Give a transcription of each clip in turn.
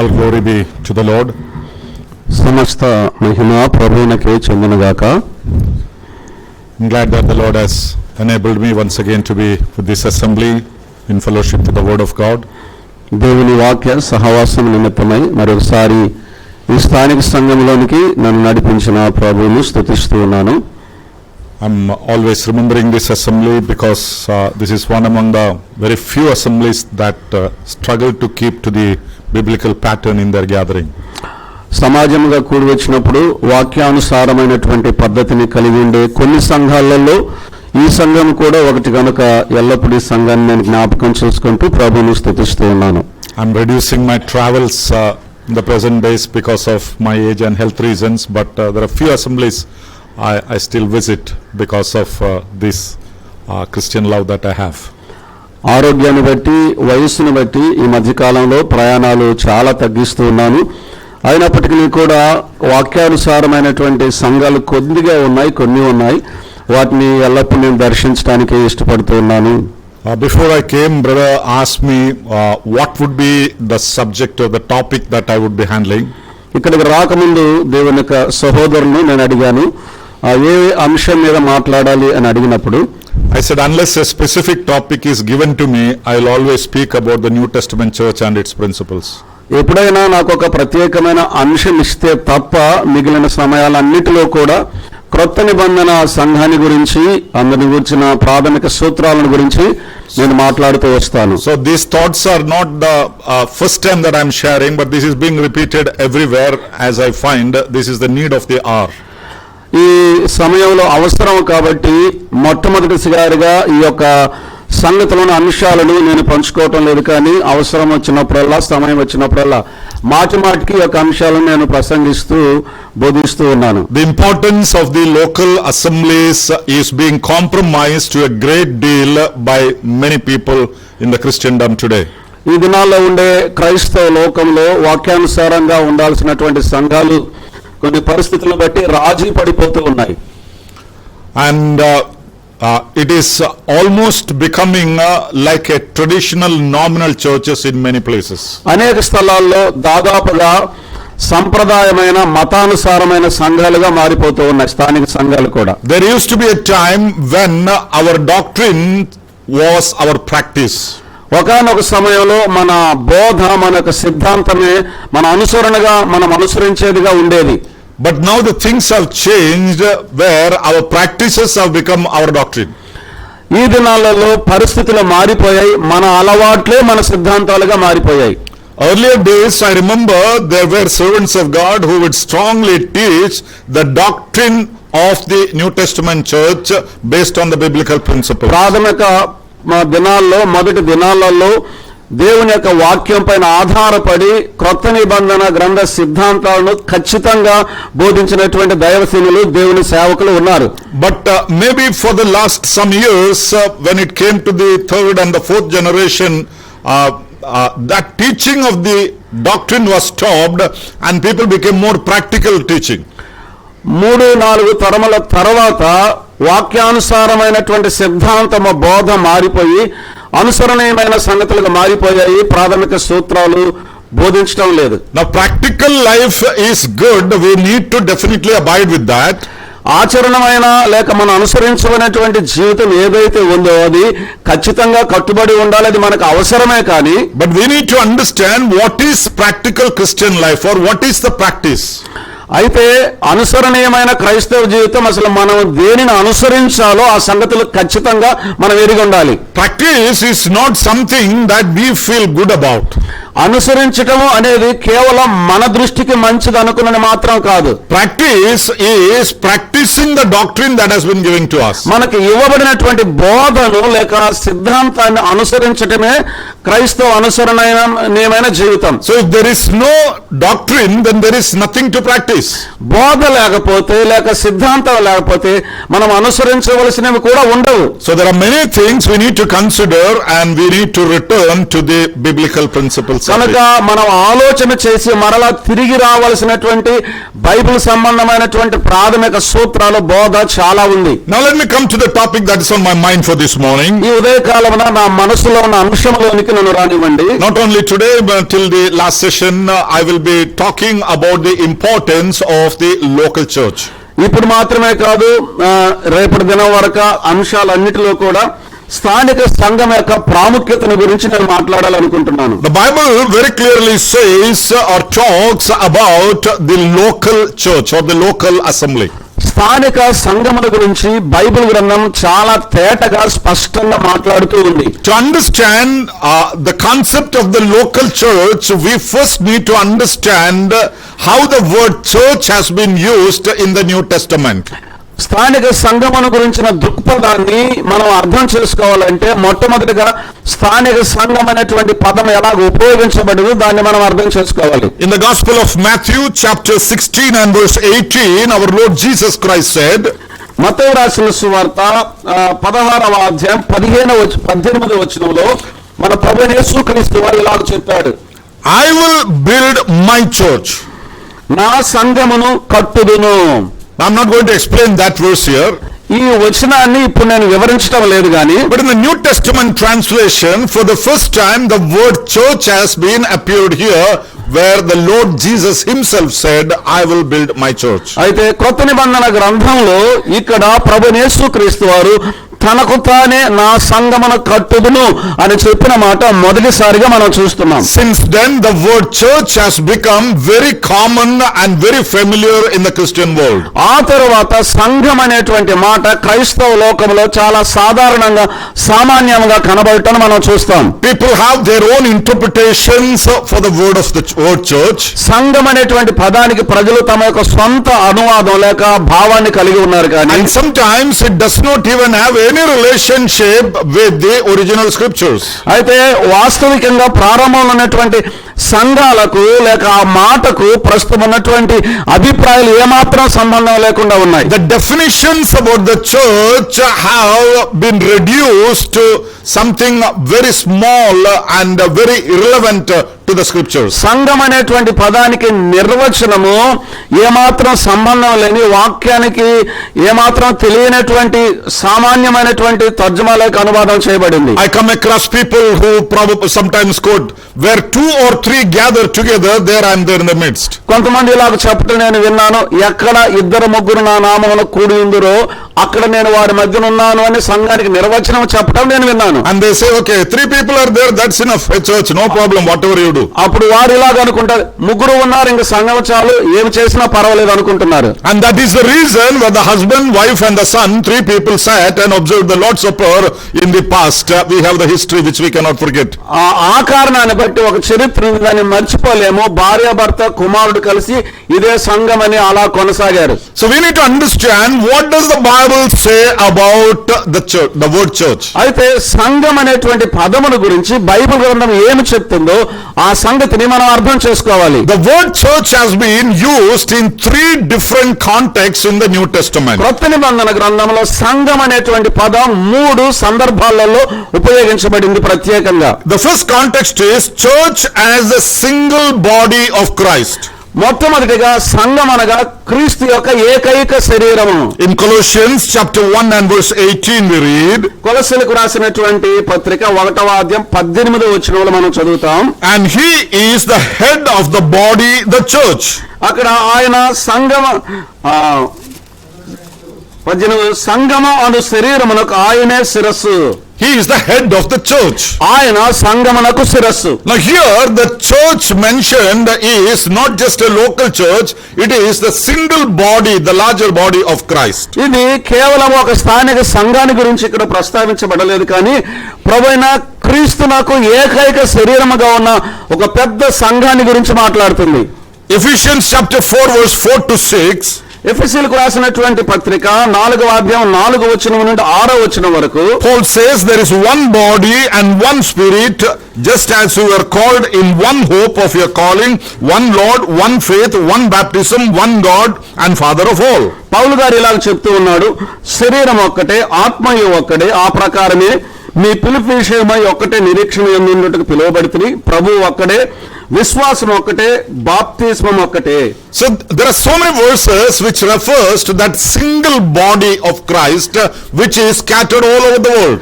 All glory be to the Lord. సమస్త మహిమ ప్రభువునకే చెందునుగాక. I'm glad that the Lord has enabled me once again to be with this assembly in fellowship with the Word of God. దేవుని వాక్య సహవాసం నిమిత్తమై మరొకసారి ఈ స్థానిక సంఘంలోనికి నన్ను నడిపించిన ప్రభువును స్తుతిస్తూ ఉన్నాను. I'm always remembering this assembly because this is one among the very few assemblies that struggle to keep to the biblical pattern in their gathering. సమాజంగా కూడి వచ్చినప్పుడు వాక్యానుసారమైనటువంటి పద్ధతిని కలిగి ఉండే కొన్ని సంఘాలలో ఈ సంఘం కూడా ఒకటి కనుక ఎల్లప్పుడూ ఈ సంఘాన్ని నేను జ్ఞాపకం చేసుకుంటూ ప్రభువును స్తుతిస్తూ ఉన్నాను. I'm reducing my travels in the present days because of my age and health reasons, but there are few assemblies I still visit because of this Christian love that I have. ఆరోగ్యాన్ని బట్టి వయస్సును బట్టి ఈ మధ్యకాలంలో ప్రయాణాలు చాలా తగ్గిస్తూ ఉన్నాను. అయినప్పటికీ కూడా వాక్యానుసారమైనటువంటి సంఘాలు కొన్ని ఉన్నాయి, వాటిని ఎల్లప్పుడూ నేను దర్శించడానికి ఇష్టపడుతూ ఉన్నాను. Before I came, brother asked me what would be the subject or the topic that I would be handling. ఇక్కడికి రాకముందు దేవుని యొక్క సహోదరులను నేను అడిగాను, ఏ అంశం మీద మాట్లాడాలి అని అడిగినప్పుడు I said, unless a specific topic is given to me, I will always speak about the New Testament church and its principles. ఎప్పుడైనా నాకు ఒక ప్రత్యేకమైన అంశం ఇస్తే తప్ప మిగిలిన సమయాలన్నిటిలో కూడా క్రొత్త నిబంధన సంఘాన్ని గురించి అందరిని గురించిన ప్రాథమిక సూత్రాలను గురించి నేను మాట్లాడుతూ వస్తాను. So these thoughts are not the first time that I am sharing, but this is being repeated everywhere as I find this is the need of the hour. ఈ సమయంలో అవసరం కాబట్టి మొట్టమొదటిసారిగా ఈ యొక్క సంగతులను అంశాలను నేను పంచుకోవటం లేదు, కానీ అవసరం వచ్చినప్పుడల్లా సమయం వచ్చినప్పుడల్లా మాటికి ఈ యొక్క అంశాలను నేను ప్రసంగిస్తూ బోధిస్తూ ఉన్నాను. The importance of the local assemblies is being compromised to a great deal by many people in the Christendom today. ఈ దినాల్లో ఉండే క్రైస్తవ లోకంలో వాక్యానుసారంగా ఉండాల్సినటువంటి సంఘాలు కొన్ని పరిస్థితులను బట్టి రాజీ పడిపోతూ ఉన్నాయి. And it is almost becoming like a traditional nominal churches in many places. అనేక స్థలాల్లో దాదాపుగా సంప్రదాయమైన మతానుసారమైన సంఘాలుగా మారిపోతూ ఉన్నాయి స్థానిక సంఘాలు కూడా. There used to be a time when our doctrine was our practice. ఒకానొక సమయంలో మన బోధ మన యొక్క సిద్ధాంతమే మన అనుసరణగా మనం అనుసరించేదిగా ఉండేది. But now the things have changed where our practices have become our doctrine. ఈ దినాలలో పరిస్థితులు మారిపోయాయి, మన అలవాట్లే మన సిద్ధాంతాలుగా మారిపోయాయి. Earlier days, I remember there were servants of God who would strongly teach the doctrine of the New Testament church based on the biblical principles. ప్రాథమిక దినాల్లో మొదటి దినాలలో దేవుని యొక్క వాక్యం పైన ఆధారపడి క్రొత్త నిబంధన గ్రంథ సిద్ధాంతాలను ఖచ్చితంగా బోధించినటువంటి దైవసేనులు దేవుని సేవకులు ఉన్నారు. But maybe for the last some years when it came to the third and the fourth generation, that teaching of the doctrine was stopped and people became more practical teaching. 3-4 తరముల తర్వాత వాక్యానుసారమైనటువంటి సిద్ధాంతము బోధ మారిపోయి అనుసరణీయమైన సంగతులుగా మారిపోయాయి. ప్రాథమిక సూత్రాలు బోధించడం లేదు. Now practical life is good, we need to definitely abide with that. ఆచరణమైన లేక మనం అనుసరించబడినటువంటి జీవితం ఏదైతే ఉందో అది ఖచ్చితంగా కట్టుబడి ఉండాలి, అది మనకు అవసరమే. కానీ but we need to understand what is practical Christian life or what is the practice. అయితే అనుసరణీయమైన క్రైస్తవ జీవితం అసలు మనం దేనిని అనుసరించాలో ఆ సంగతులు ఖచ్చితంగా మనం ఎరిగి ఉండాలి. Practice is not something that we feel good about. అనుసరించటము అనేది కేవలం మన దృష్టికి మంచిది అనుకున్నది మాత్రం కాదు. Practice is practicing the doctrine that has been given to us. మనకి ఇవ్వబడినటువంటి బోధను లేక సిద్ధాంతాన్ని అనుసరించటమే క్రైస్తవ అనుసరణీయమైన జీవితం. So if there is no doctrine, then there is nothing to practice. బోధ లేకపోతే లేక సిద్ధాంతం లేకపోతే మనం అనుసరించవలసినవి కూడా ఉండవు. So there are many things we need to consider and we need to return to the biblical principles principles of కనుక it. మనం ఆలోచన చేసి మరలా తిరిగి రావాల్సినటువంటి బైబిల్ సంబంధమైనటువంటి ప్రాథమిక సూత్రాలు బోధ చాలా ఉంది. Now let me come to the topic that is on my mind for this morning. ఈ ఉదయకాలమున నా మనసులో ఉన్న అంశంలోనికి నన్ను రానివ్వండి. Not only today but till the last session I will be talking about the importance of the local church. ఇప్పుడు మాత్రమే కాదు, రేపటి దినం వరకు అంశాలన్నిటిలో కూడా స్థానిక సంఘం యొక్క ప్రాముఖ్యతను గురించి నేను మాట్లాడాలనుకుంటున్నాను. The Bible very clearly says or talks about the local church or the local assembly. స్థానిక సంఘముల గురించి బైబిల్ గ్రంథం చాలా తేటగా స్పష్టంగా మాట్లాడుతూ ఉంది. To understand the concept of the local church, we first need to understand how the word church has been used in the New Testament. స్థానిక సంఘమును గురించిన దృక్పథాన్ని మనం అర్థం చేసుకోవాలంటే మొట్టమొదటిగా స్థానిక సంఘం అనేటువంటి పదం ఎలా ఉపయోగించబడిందో దాన్ని మనం అర్థం చేసుకోవాలి. In the Gospel of Matthew chapter 16 and verse 18, our Lord Jesus Christ said, మత్తయి రాసిన సువార్త 16వ అధ్యాయం 18వ వచనంలో మన ప్రభువైన యేసుక్రీస్తు వారు ఇలా చెప్పాడు, I will build my church. నా సంఘమును కట్టుదును. I'm not going to explain that verse here. ఈ వచనాన్ని ఇప్పుడు నేను వివరించడం లేదు గాని, But in the New Testament translation, for the first time, the word church has been appeared here, where the Lord Jesus himself said, I will build my church. అయితే కొత్త నిబంధన గ్రంథంలో ఇక్కడ ప్రభువైన యేసుక్రీస్తు వారు తనకు తానే నా సంఘమును కట్టుదును అని చెప్పిన మాట మొదటిసారిగా మనం చూస్తున్నాం. Since then, the word church has become very common and very familiar in the Christian world. ఆ తరువాత సంఘం అనేటువంటి మాట క్రైస్తవ లోకంలో చాలా సాధారణంగా సామాన్యంగా కనబడటం మనం చూస్తాం. People have their own interpretations for the word of the word church. సంఘం అనేటువంటి పదానికి ప్రజలు తమ యొక్క సొంత అనువాదం లేక భావాన్ని కలిగి ఉన్నారు కానీ, And sometimes it does not even have any relationship with the original scriptures. అయితే వాస్తవికంగా ప్రారంభంలో ఉన్నటువంటి సంఘాలకు లేక ఆ మాటకు ప్రస్తుతం ఉన్నటువంటి అభిప్రాయాలు ఏమాత్రం సంబంధం లేకుండా ఉన్నాయి. The definitions about the church have been reduced to something very small and very irrelevant to the scriptures. సంఘం అనేటువంటి పదానికి నిర్వచనము ఏమాత్రం సంబంధం లేని, వాక్యానికి ఏమాత్రం తెలియనటువంటి సామాన్యమైనటువంటి తర్జుమాలకు అనువాదం చేయబడింది. I come across people who probably sometimes quote, where 2 or 3 gather together, there I am there in the midst. కొంతమంది ఇలాగ చెప్పడం నేను విన్నాను, ఎక్కడ 2-3 నా నామమున కూడి ఉందిరో అక్కడ నేను వారి మధ్యన ఉన్నాను అని సంఘానికి నిర్వచనం చెప్పడం నేను విన్నాను. And they say, okay, 3 people are there, that's enough, a church, no problem, whatever you do. అప్పుడు వారు ఇలాగ అనుకుంటారు, 3 ఉన్నారు ఇంక సంఘం చాలు, ఏమి చేసినా పర్వాలేదు అనుకుంటున్నారు. And that is the reason where the husband, wife and the son, 3 people sat and observed the Lord's Supper in the past. We have the history which we cannot forget. ఆ కారణాన్ని బట్టి ఒక చరిత్ర ఉంది, దాన్ని మర్చిపోలేము. భార్యాభర్త కుమారుడు కలిసి ఇదే సంఘం అని అలా కొనసాగారు. So we need to understand, what does the Bible say about the church, the word church? అయితే సంఘం అనేటువంటి పదముల గురించి బైబిల్ గ్రంథం ఏమి చెప్తుందో ఆ సంగతిని మనం అర్థం చేసుకోవాలి. The word church has been used in 3 different contexts in the New Testament. కొత్త నిబంధన గ్రంథంలో సంఘం అనేటువంటి పదం 3 సందర్భాలలో ఉపయోగించబడింది ప్రత్యేకంగా. The first context is church as a single body of Christ. మొట్టమొదటిగా సంఘం అనగా క్రీస్తు యొక్క ఏకైక శరీరము. In Colossians chapter 1 and verse 18 we read, కొలస్సీలకు రాసినటువంటి పత్రిక 1వ అధ్యాయం 18వ వచనంలో మనం చదువుతాం, and he is the head of the body, the church. అక్కడ ఆయన సంఘము అను శరీరమునకు ఆయనే శిరస్సు. He is the head of the church. ఆయన సంఘమునకు శిరస్సు. Now here the church mentioned is not just a local church, it is the single body, the larger body of Christ. ఇది కేవలం ఒక స్థానిక సంఘాన్ని గురించి ఇక్కడ ప్రస్తావించబడలేదు, కానీ ప్రభువైన క్రీస్తునకు ఏకైక శరీరముగా ఉన్న ఒక పెద్ద సంఘాన్ని గురించి మాట్లాడుతుంది. Ephesians chapter 4 verse 4 to 6. ఎఫెసీయులకు రాసినటువంటి పత్రిక 4వ అధ్యాయం 4వ వచనం నుండి 6వ వచనం వరకు Paul says there is one body and one spirit, just as you were called in one hope of your calling, one Lord, one faith, one baptism, one God and Father of all. పౌలు గారు ఇలా చెప్తూ ఉన్నాడు, శరీరం ఒక్కటే, ఆత్మయు ఒక్కడే, ఆ ప్రకారమే మీ పిలుపు విషయమై ఒక్కటే నిరీక్షణ ఎందుకు పిలువబడితిని, ప్రభు ఒక్కడే, విశ్వాసం ఒక్కటే, బాప్తిస్మం ఒక్కటే. So there are so many verses which refers to that single body of Christ which is scattered all over the world.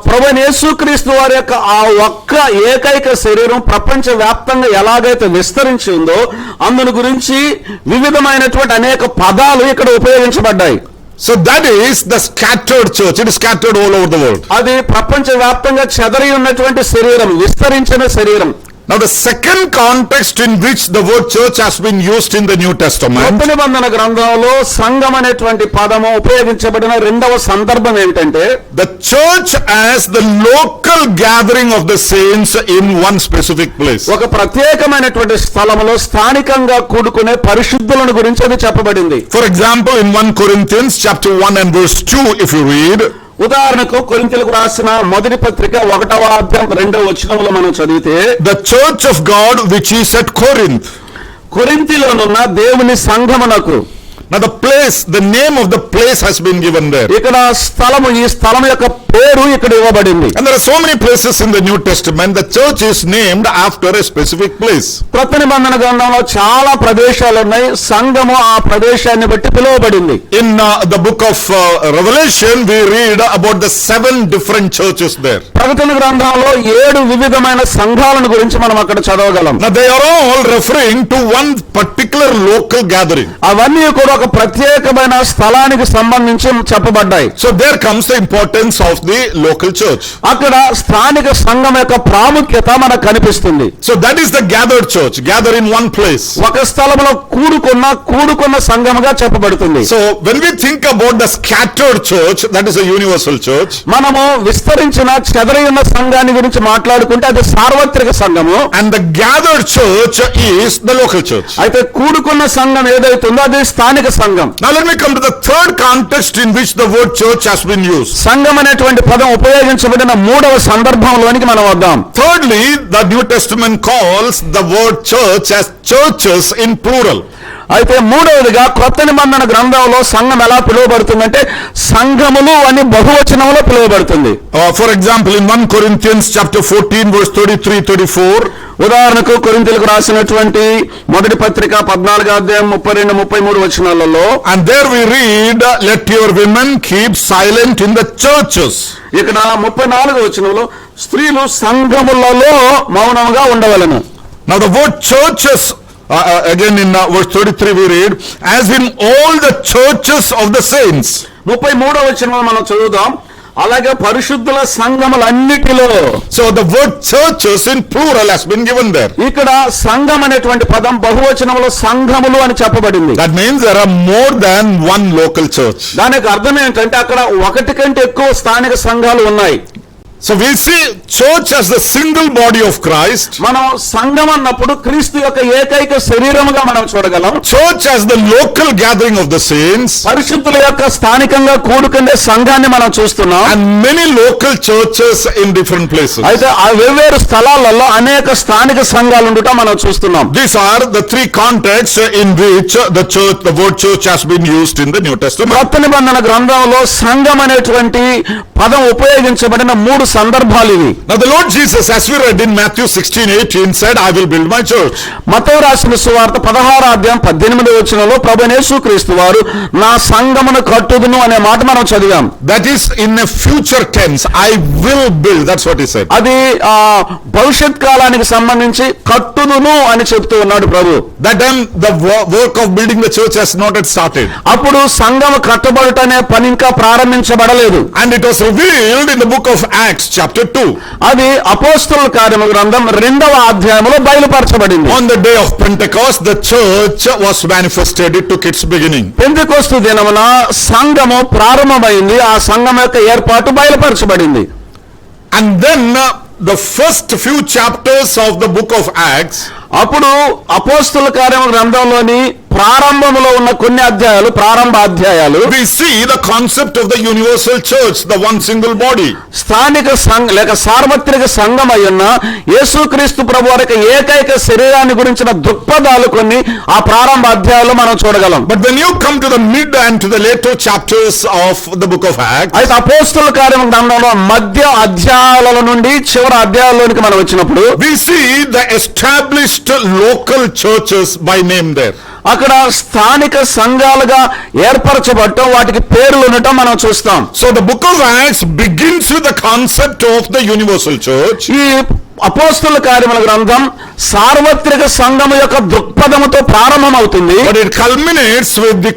ప్రభువైన యేసుక్రీస్తు వారి యొక్క ఆ ఒక్క ఏకైక శరీరం ప్రపంచ వ్యాప్తంగా ఎలాగైతే విస్తరించి ఉందో అందుని గురించి వివిధమైనటువంటి అనేక పదాలు ఇక్కడ ఉపయోగించబడ్డాయి. So that is the scattered church. It is scattered all over the world. అది ప్రపంచ వ్యాప్తంగా చెదరి ఉన్నటువంటి శరీరం, విస్తరించిన శరీరం. Now the second context in which the word church has been used in the New Testament, కొత్త నిబంధన గ్రంథంలో సంఘం అనేటువంటి పదము ఉపయోగించబడిన రెండవ సందర్భం ఏమిటంటే, the church as the local gathering of the saints in one specific place. ఒక ప్రత్యేకమైనటువంటి స్థలములో స్థానికంగా కూడుకునే పరిశుద్ధులను గురించి అది చెప్పబడింది. For example, in 1 Corinthians chapter 1 and verse 2, if you read, ఉదాహరణకు కొరింథీయులకు రాసిన మొదటి పత్రిక 1వ అధ్యాయం 2వ వచనంలో మనం చదివితే, the church of God which is at Corinth. కొరింథీలోనున్న దేవుని సంఘమునకు. Now the name of the place has been given there. ఇక్కడ స్థలము, ఈ స్థలం యొక్క పేరు ఇక్కడ ఇవ్వబడింది. And there are so many places in the New Testament. The church is named after a specific place. కొత్త నిబంధన గ్రంథంలో చాలా ప్రదేశాలు ఉన్నాయి, సంఘము ఆ ప్రదేశాన్ని బట్టి పిలువబడింది. In the book of Revelation we read about the 7 different churches there. ప్రకటన గ్రంథంలో 7 వివిధమైన సంఘాలను గురించి మనం అక్కడ చదవగలం. Now they are all referring to one particular local gathering. అవన్నీ కూడా ఒక ప్రత్యేకమైన స్థలానికి సంబంధించి చెప్పబడ్డాయి. So there comes the importance of the local church. అక్కడ స్థానిక సంఘం యొక్క ప్రాముఖ్యత మనకు కనిపిస్తుంది. So that is the gathered church, gather in one place. ఒక స్థలంలో కూడుకున్న సంఘముగా చెప్పబడుతుంది. So when we think about the scattered church, that is a universal church. మనము విస్తరించిన చెదరి ఉన్న సంఘాన్ని గురించి మాట్లాడుకుంటే అది సార్వత్రిక సంఘము. And the gathered church is the local church. అయితే కూడుకున్న సంఘం ఏదైతుందో అది స్థానిక సంఘం. Now let me come to the third context in which the word church has been used. సంఘం అనేటువంటి పదం ఉపయోగించబడిన మూడవ సందర్భంలోనికి మనం వద్దాం. Thirdly, the New Testament calls the word church as churches in plural. అయితే మూడవదిగా కొత్త నిబంధన గ్రంథంలో సంఘం ఎలా పిలువబడుతుందంటే సంఘములు అని బహువచనంలో పిలువబడుతుంది. For example, in 1 Corinthians chapter 14 verse 33-34, ఉదాహరణకు కొరింథీయులకు రాసినటువంటి మొదటి పత్రిక 14వ అధ్యాయం 32-33 వచనాలలో, and there we read, let your women keep silent in the churches. ఇక్కడ 34వ వచనంలో స్త్రీలు సంఘములలో మౌనముగా ఉండవలెను. Now the word churches, again in verse 33 we read, as in all the churches of the saints. 33వ వచనంలో మనం చదువుదాం, అలాగే పరిశుద్ధుల సంఘములన్నిటిలో. So the word churches in plural has been given there. ఇక్కడ సంఘం అనేటువంటి పదం బహువచనంలో సంఘములు అని చెప్పబడింది. That means there are more than one local church. దానికి అర్థం ఏంటంటే అక్కడ ఒకటి కంటే ఎక్కువ స్థానిక సంఘాలు ఉన్నాయి. So we see church as the single body of Christ. మనం సంఘం అన్నప్పుడు క్రీస్తు యొక్క ఏకైక శరీరముగా మనం చూడగలం. Church as the local gathering of the saints. పరిశుద్ధుల యొక్క స్థానికంగా కూడుకునే సంఘాన్ని మనం చూస్తున్నాం. And many local churches in different places. అయితే ఆ వేర్వేరు స్థలాలలో అనేక స్థానిక సంఘాలు ఉండుట మనం చూస్తున్నాం. These are the 3 contexts in which the word church has been used in the New Testament. కొత్త నిబంధన గ్రంథంలో సంఘం అనేటువంటి పదం ఉపయోగించబడిన 3 సందర్భాలు ఇవి. Now the Lord Jesus, as we read in Matthew 16:18, said, I will build my church. మత్తయి రాసిన సువార్త 16వ అధ్యాయం 18వ వచనంలో ప్రభువైన యేసుక్రీస్తు వారు నా సంఘమును కట్టుదును అనే మాట మనం చదివాం. That is in a future tense. I will build. That's what he said. అది భవిష్యత్ కాలానికి సంబంధించి కట్టుదును అని చెప్తూ ఉన్నాడు ప్రభు. That time the work of building the church has not yet started. అప్పుడు సంఘము కట్టబడుట అనే పని ఇంకా ప్రారంభించబడలేదు. And it was revealed in the book of Acts chapter 2. అది అపోస్తలుల కార్యముల గ్రంథం 2వ అధ్యాయములో బయలుపరచబడింది. On the day of Pentecost, the church was manifested. It took its beginning. Pentecost దినమున సంఘము ప్రారంభమైంది. ఆ సంఘం యొక్క ఏర్పాటు బయలుపరచబడింది. And then the first few chapters of the book of Acts, అప్పుడు అపోస్తలుల కార్యముల గ్రంథంలోని ప్రారంభంలో ఉన్న కొన్ని అధ్యాయాలు, ప్రారంభ అధ్యాయాలు, we see the concept of the universal church, the one single body. స్థానిక లేక సార్వత్రిక సంఘం అయ్యున్న యేసుక్రీస్తు ప్రభు వారి ఏకైక శరీరాన్ని గురించిన దృక్పథాలు కొన్ని ఆ ప్రారంభ అధ్యాయాల్లో మనం చూడగలం. But when you come to the mid and to the later chapters of the book of Acts, అయితే అపోస్తలుల కార్యం గ్రంథంలో మధ్య అధ్యాయాల నుండి చివరి అధ్యాయాల్లోనికి మనం వచ్చినప్పుడు we see the established local churches by name there. అక్కడ స్థానిక సంఘాలుగా ఏర్పరచబడటం, వాటికి పేర్లు ఉండటం మనం చూస్తాం. So the book of Acts begins with the concept of the universal church. ఈ అపోస్తలుల కార్యముల గ్రంథం సార్వత్రిక సంఘము యొక్క దృక్పథముతో ప్రారంభమవుతుంది. But it culminates with the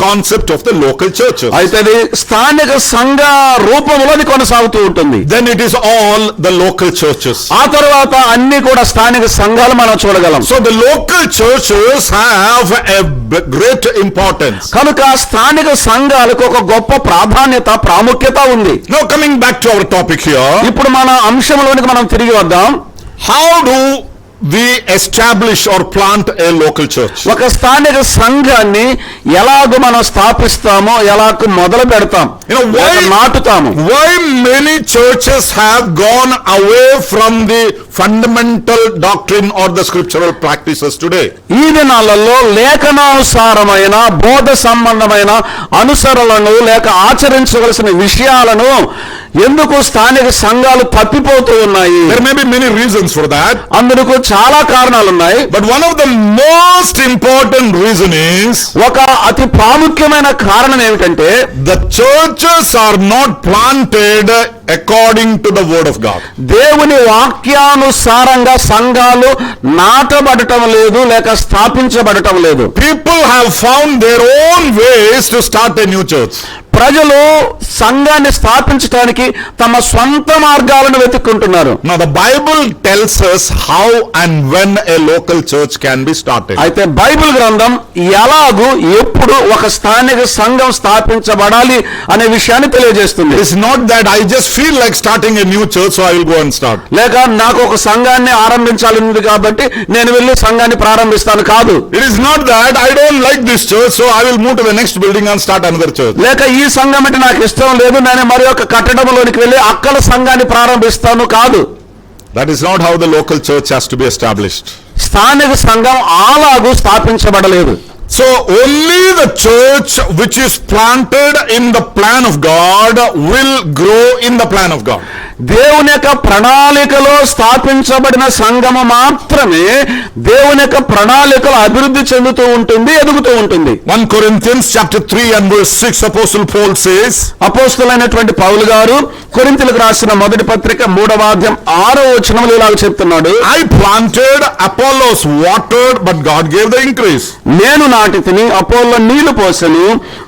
concept of the local churches. అయితే అది స్థానిక సంఘ రూపంలో అది కొనసాగుతూ ఉంటుంది. Then it is all the local churches. ఆ తర్వాత అన్ని కూడా స్థానిక సంఘాలు మనం చూడగలం. So the local churches have a great importance. కనుక స్థానిక సంఘాలకు ఒక గొప్ప ప్రాధాన్యత, ప్రాముఖ్యత ఉంది. Now coming back to our topic here, ఇప్పుడు మన అంశంలోనికి మనం తిరిగి వద్దాం. how do we establish or plant a local church? ఒక స్థానిక సంఘాన్ని ఎలాగో మనం స్థాపిస్తామో, ఎలాగ మొదలు పెడతాం, నాటుతాము. Why many churches have gone away from the fundamental doctrine or the scriptural practices today? ఈ దినాలలో లేఖనానుసారమైన బోధ సంబంధమైన అనుసరణలను లేక ఆచరించవలసిన విషయాలను ఎందుకు స్థానిక సంఘాలు తప్పిపోతూ ఉన్నాయి? There may be many reasons for that. అందుకు చాలా కారణాలు ఉన్నాయి. But one of the most important reason is, ఒక అతి ప్రాముఖ్యమైన కారణం ఏమిటంటే, the churches are not planted according to the word of God. దేవుని వాక్యానుసారంగా సంఘాలు నాటబడటం లేదు, లేక స్థాపించబడటం లేదు. People have found their own ways to start a new church. ప్రజలు సంఘాన్ని స్థాపించడానికి తమ స్వంత మార్గాలను వెతుక్కుంటున్నారు. Now the Bible tells us how and when a local church can be started. అయితే బైబిల్ గ్రంథం ఎలాగూ ఎప్పుడు ఒక స్థానిక సంఘం స్థాపించబడాలి అనే విషయాన్ని తెలియజేస్తుంది. It's not that I just feel like starting a new church, so I will go and start. లేక నాకు ఒక సంఘాన్ని ఆరంభించాలి కాబట్టి నేను వెళ్ళి సంఘాన్ని ప్రారంభిస్తాను కాదు. It is not that I don't like this church, so I will move to the next building and start another church. లేక ఈ సంఘం అంటే నాకు ఇష్టం లేదు, నేను మరి ఒక కట్టడంలోనికి వెళ్ళి అక్కడ సంఘాన్ని ప్రారంభిస్తాను కాదు. That is not how the local church has to be established. స్థానిక సంఘం అలాగూ స్థాపించబడలేదు. So only the church which is planted in the plan of God will grow in the plan of God. దేవుని యొక్క ప్రణాళికలో స్థాపించబడిన సంఘము మాత్రమే దేవుని యొక్క ప్రణాళికలో అభివృద్ధి చెందుతూ ఉంటుంది, ఎదుగుతూ ఉంటుంది. 1 Corinthians chapter 3 and verse 6, Apostle Paul says, అపోస్తలుడైనటువంటి పౌలు గారు కొరింథీయులకు రాసిన మొదటి పత్రిక 3వ అధ్యాయం 6వ వచనంలో ఇలాగ చెప్తున్నాడు, I planted, Apollos watered, but God gave the increase. నేను నాటితిని, అపోల్లో నీళ్లు పోసెను,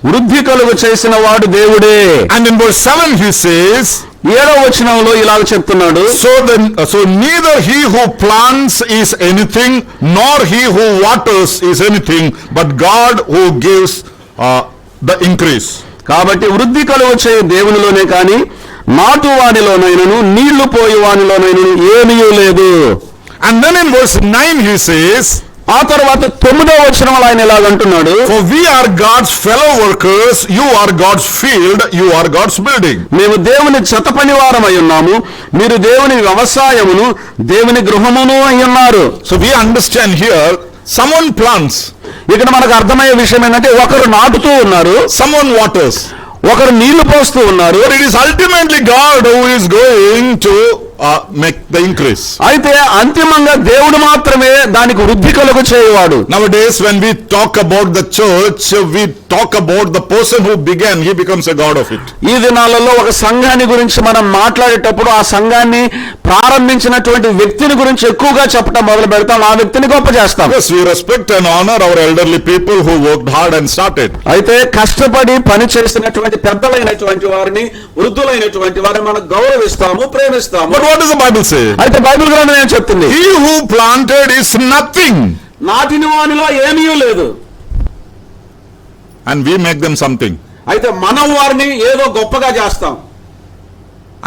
వృద్ధి కలుగు చేసిన వాడు దేవుడే. And in verse 7 he says, 7వ వచనంలో ఇలాగ చెప్తున్నాడు, so neither he who plants is anything, nor he who waters is anything, but God who gives the increase. కాబట్టి వృద్ధి కలుగు చేయు దేవునిలోనే కాని నాటు వాడిలోనైనను నీళ్లు పోయి వానిలోనైనను ఏమీ లేదు. And then in verse 9 he says, ఆ తర్వాత 9వ వచనంలో ఆయన ఇలాగంటున్నాడు, for we are God's fellow workers, you are God's field, you are God's building. మేము దేవుని జత పనివారమై ఉన్నాము, మీరు దేవుని వ్యవసాయమును దేవుని గృహమును అయి ఉన్నారు. So we understand here, someone plants, ఇక్కడ మనకు అర్థమయ్యే విషయం ఏంటంటే, ఒకరు నాటుతూ ఉన్నారు, someone waters, ఒకరు నీళ్లు పోస్తూ ఉన్నారు. but it is ultimately God who is going to make the increase. అయితే అంతిమంగా దేవుడు మాత్రమే దానికి వృద్ధి కలుగు చేయవాడు. Nowadays when we talk about the church, we talk about the person who began, he becomes a god of it. ఈ దినాలలో ఒక సంఘాన్ని గురించి మనం మాట్లాడేటప్పుడు ఆ సంఘాన్ని ప్రారంభించినటువంటి వ్యక్తిని గురించి ఎక్కువగా చెప్పడం మొదలు పెడతాం, ఆ వ్యక్తిని గొప్ప చేస్తాం. Yes, we respect and honor our elderly people who worked hard and started. అయితే కష్టపడి పని చేసినటువంటి పెద్దలైనటువంటి వారిని, వృద్ధులైనటువంటి వారిని మనం గౌరవిస్తాము, ప్రేమిస్తాము. But what does the Bible say? అయితే బైబిల్ గ్రంథం ఏం చెప్తుంది? He who planted is nothing, నాటిన వానిలో ఏమీ లేదు, and we make them something. అయితే మనం వారిని ఏదో గొప్పగా చేస్తాం.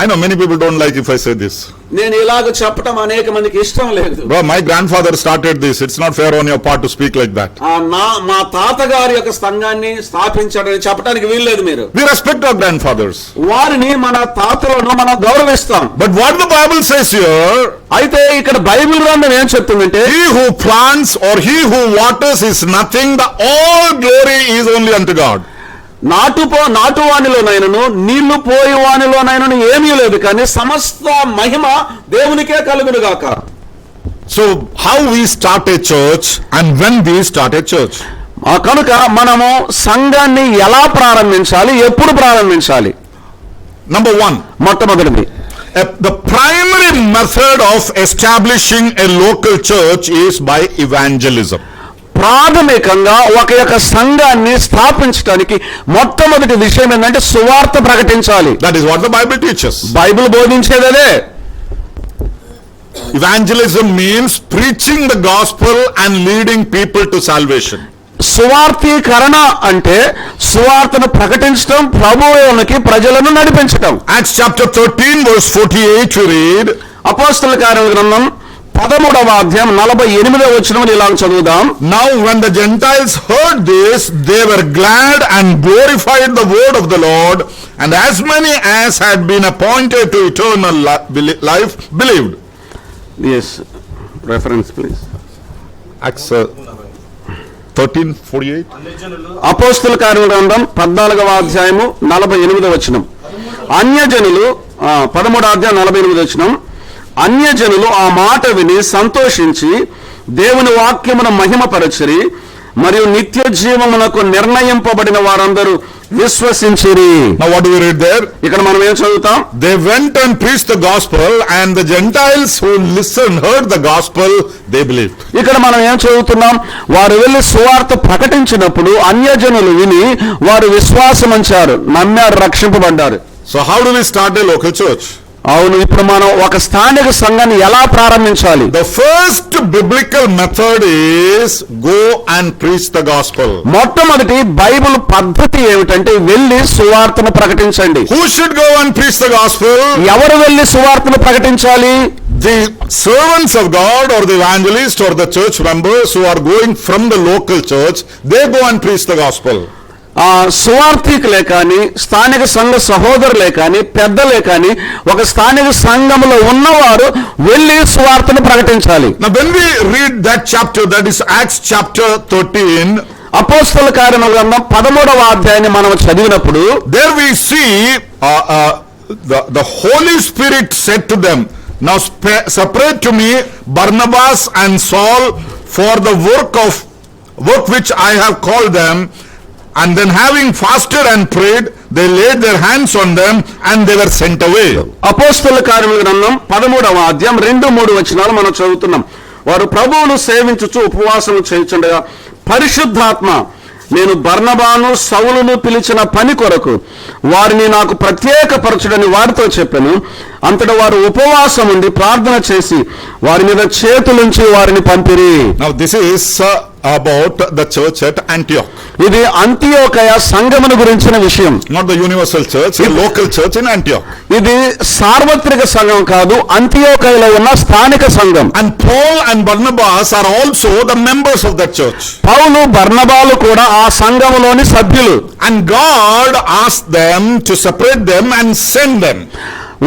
I know many people don't like if I say this. నేను ఇలాగ చెప్పడం అనేక మందికి ఇష్టం లేదు. Bro, my grandfather started this. It's not fair on your part to speak like that. మా తాతగారి యొక్క సంఘాన్ని స్థాపించాడని చెప్పడానికి వీల్లేదు మీరు. We respect our grandfathers. వారిని మన తాతలను మనం గౌరవిస్తాం. But what the Bible says here, అయితే ఇక్కడ బైబిల్ గ్రంథం ఏం చెప్తుందంటే, he who plants or he who waters is nothing, the all glory is only unto God. నాటువానిలోనైనను నీళ్లు పోయేవానిలోనైనను ఏమీ లేదు, కానీ సమస్త మహిమ దేవునికే కలుగును గాక. So how we start a church and when we start a church? కనుక మనము సంఘాన్ని ఎలా ప్రారంభించాలి, ఎప్పుడు ప్రారంభించాలి? Number one, మొట్టమొదటిది, the primary method of establishing a local church is by evangelism. ప్రాథమికంగా ఒక యొక్క సంఘాన్ని స్థాపించడానికి మొట్టమొదటి విషయం ఏంటంటే సువార్త ప్రకటించాలి. That is what the Bible teaches. Bible బోధించేది అదే. Evangelism means preaching the gospel and leading people to salvation. సువార్తీకరణ అంటే సువార్తను ప్రకటించడం, ప్రభువునికి ప్రజలను నడిపించడం. Acts chapter 13 verse 48 we read, అపోస్తలుల కార్యముల గ్రంథం 13వ అధ్యాయం 48వ వచనం ఇలా చదువుదాం. Now when the Gentiles heard this, they were glad and glorified the word of the Lord, and as many as had been appointed to eternal life believed. Yes, reference please. Acts 13:48. అపోస్తలుల కార్యముల గ్రంథం 14వ అధ్యాయము 48వ వచనం. అన్యజనులు 13వ అధ్యాయం 48వ వచనం. అన్యజనులు ఆ మాట విని సంతోషించి దేవుని వాక్యమును మహిమపరచిరి, మరియు నిత్య జీవమునకు నిర్ణయింపబడిన వారందరూ విశ్వసించిరి. Now what do we read there? ఇక్కడ మనం ఏం చదువుతాం? They went and preached the gospel, and the Gentiles who listened, heard the gospel, they believed. ఇక్కడ మనం ఏం చదువుతున్నాం? వారు వెళ్ళి సువార్త ప్రకటించినప్పుడు అన్యజనులు విని వారు విశ్వాసం ఉంచారు, నమ్మారు, రక్షింపబడ్డారు. So how do we start a local church? అవును, ఇప్పుడు మనం ఒక స్థానిక సంఘాన్ని ఎలా ప్రారంభించాలి? The first biblical method is go and preach the gospel. మొట్టమొదటి బైబిల్ పద్ధతి ఏమిటంటే వెళ్ళి సువార్తను ప్రకటించండి. Who should go and preach the gospel? ఎవరు వెళ్ళి సువార్తను ప్రకటించాలి? The servants of God or the evangelists or the church members who are going from the local church, they go and preach the gospel. సువార్థికులే కానీ, స్థానిక సంఘ సహోదరులే కానీ, పెద్దలే కానీ, ఒక స్థానిక సంఘంలో ఉన్నవారు వెళ్ళి సువార్తను ప్రకటించాలి. Now when we read that chapter, that is Acts chapter 13, అపోస్తలుల కార్యముల గ్రంథం 13వ అధ్యాయాన్ని మనం చదివినప్పుడు there we see the Holy Spirit said to them, now separate to me Barnabas and Saul for the work which I have called them. And then having fasted and prayed, they laid their hands on them and they were sent away. అపోస్తలుల కార్యముల గ్రంథం 13వ అధ్యాయం 2-3 వచనాలు మనం చదువుతున్నాం. వారు ప్రభువును సేవించుచు ఉపవాసం చేయుచుండగా పరిశుద్ధాత్మ నేను బర్నబాను సౌలును పిలిచిన పని కొరకు వారిని నాకు ప్రత్యేకపరచుడని వారితో చెప్పాను. అంతటా వారు ఉపవాసం ఉండి ప్రార్థన చేసి వారి మీద చేతులుంచి వారిని పంపిరి. Now this is about the church at Antioch. ఇది అంతియోకయ సంఘమును గురించిన విషయం. Not the universal church, the local church in Antioch. ఇది సార్వత్రిక సంఘం కాదు, అంతియోకయలో ఉన్న స్థానిక సంఘం. And Paul and Barnabas are also the members of that church. పౌలు, బర్నబాలు కూడా ఆ సంఘములోని సభ్యులు. And God asked them to separate them and send them.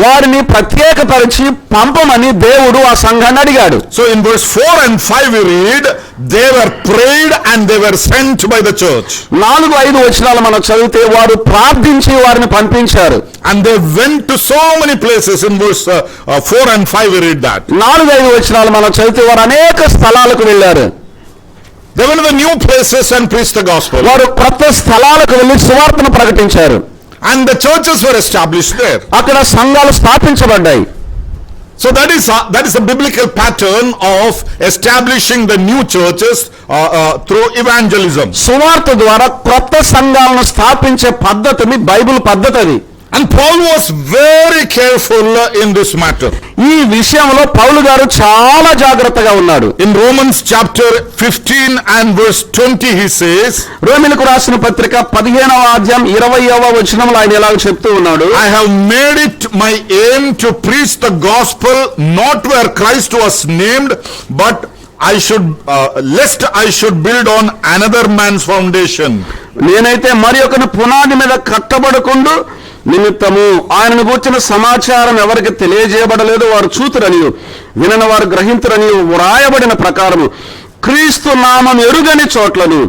వారిని ప్రత్యేకపరిచి పంపమని దేవుడు ఆ సంఘాన్ని అడిగాడు. So in verse 4 and 5 we read, they were prayed and they were sent by the church. 4-5 వచనాలు మనం చదివితే వారు ప్రార్థించి వారిని పంపించారు. And they went to so many places. In verse 4 and 5 we read that. 4-5 వచనాలు మనం చదివితే వారు అనేక స్థలాలకు వెళ్ళారు. They went to the new places and preached the gospel. వారు కొత్త స్థలాలకు వెళ్ళి సువార్తను ప్రకటించారు. And the churches were established there. అక్కడ సంఘాలు స్థాపించబడ్డాయి. So that is a biblical pattern of establishing the new churches through evangelism. సువార్త ద్వారా కొత్త సంఘాలను స్థాపించే పద్ధతిని బైబిల్ పద్ధతి అది. And Paul was very careful in this matter. ఈ విషయంలో పౌలు గారు చాలా జాగ్రత్తగా ఉన్నాడు. In Romans chapter 15 and verse 20 he says, రోమీయులకు రాసిన పత్రిక 15వ అధ్యాయం 20వ వచనంలో ఆయన ఇలాగ చెప్తూ ఉన్నాడు, I have made it my aim to preach the gospel not where Christ was named, but lest I should build on another man's foundation. నేనైతే మరి ఒకని పునాది మీద కట్టబడకుండా నిమిత్తము ఆయనను గూర్చిన సమాచారం ఎవరికి తెలియజేయబడలేదు, వారు చూతురని వినని వారు గ్రహింతురని వ్రాయబడిన ప్రకారము క్రీస్తు నామం ఎరుగని చోట్లను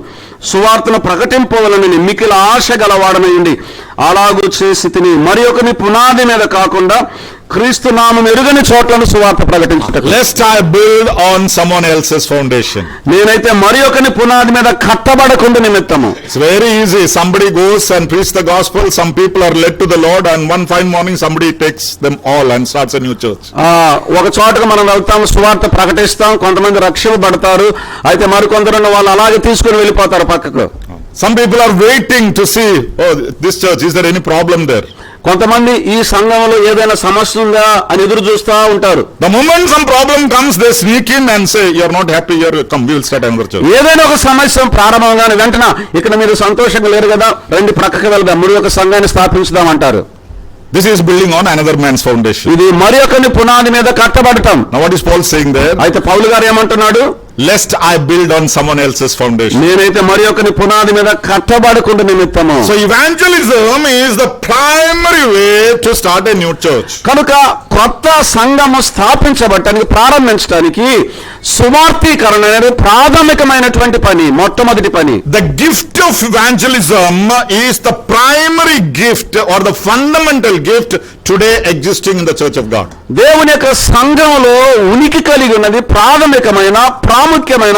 సువార్తను ప్రకటింపవలని మిక్కిలి ఆశ గలవాడనయుండి అలాగూ చేసి తిని మరి ఒకని పునాది మీద కాకుండా క్రీస్తు నామం ఎరుగని చోట్లను సువార్త ప్రకటించుటకు. Lest I build on someone else's foundation. నేనైతే మరి ఒకని పునాది మీద కట్టబడకుండా నిమిత్తము. It's very easy. Somebody goes and preach the gospel. Some people are led to the Lord, and one fine morning somebody takes them all and starts a new church. ఒక చోటకు మనం వెళ్తాం, సువార్త ప్రకటిస్తాం, కొంతమంది రక్షింపబడతారు, అయితే మరికొందరు వాళ్ళు అలాగే తీసుకుని వెళ్ళిపోతారు పక్కకు. Some people are waiting to see, oh, this church, is there any problem there? కొంతమంది ఈ సంఘంలో ఏదైనా సమస్య ఉందా అని ఎదురు చూస్తూ ఉంటారు. The moment some problem comes, they sneak in and say, you are not happy here, come, we will start another church. ఏదైనా ఒక సమస్య ప్రారంభంగానే వెంటనే ఇక్కడ మీరు సంతోషంగా లేరు కదా, రండి ప్రక్కకి వెళ్దాం, మరి ఒక సంఘాన్ని స్థాపించుదాం అంటారు. This is building on another man's foundation. ఇది మరి ఒకని పునాది మీద కట్టబడటం. Now what is Paul saying there? అయితే పౌలు గారు ఏమంటున్నాడు? Lest I build on someone else's foundation. నేనైతే మరి ఒకని పునాది మీద కట్టబడకుండా నిమిత్తము. So evangelism is the primary way to start a new church. కనుక కొత్త సంఘము స్థాపించబడటానికి ప్రారంభించడానికి సువార్తీకరణ అనేది ప్రాథమికమైనటువంటి పని, మొట్టమొదటి పని. The gift of evangelism is the primary gift or the fundamental gift today existing in the church of God. దేవుని యొక్క సంఘంలో ఉనికి కలిగి ఉన్నది ప్రాథమికమైన ప్రాముఖ్యమైన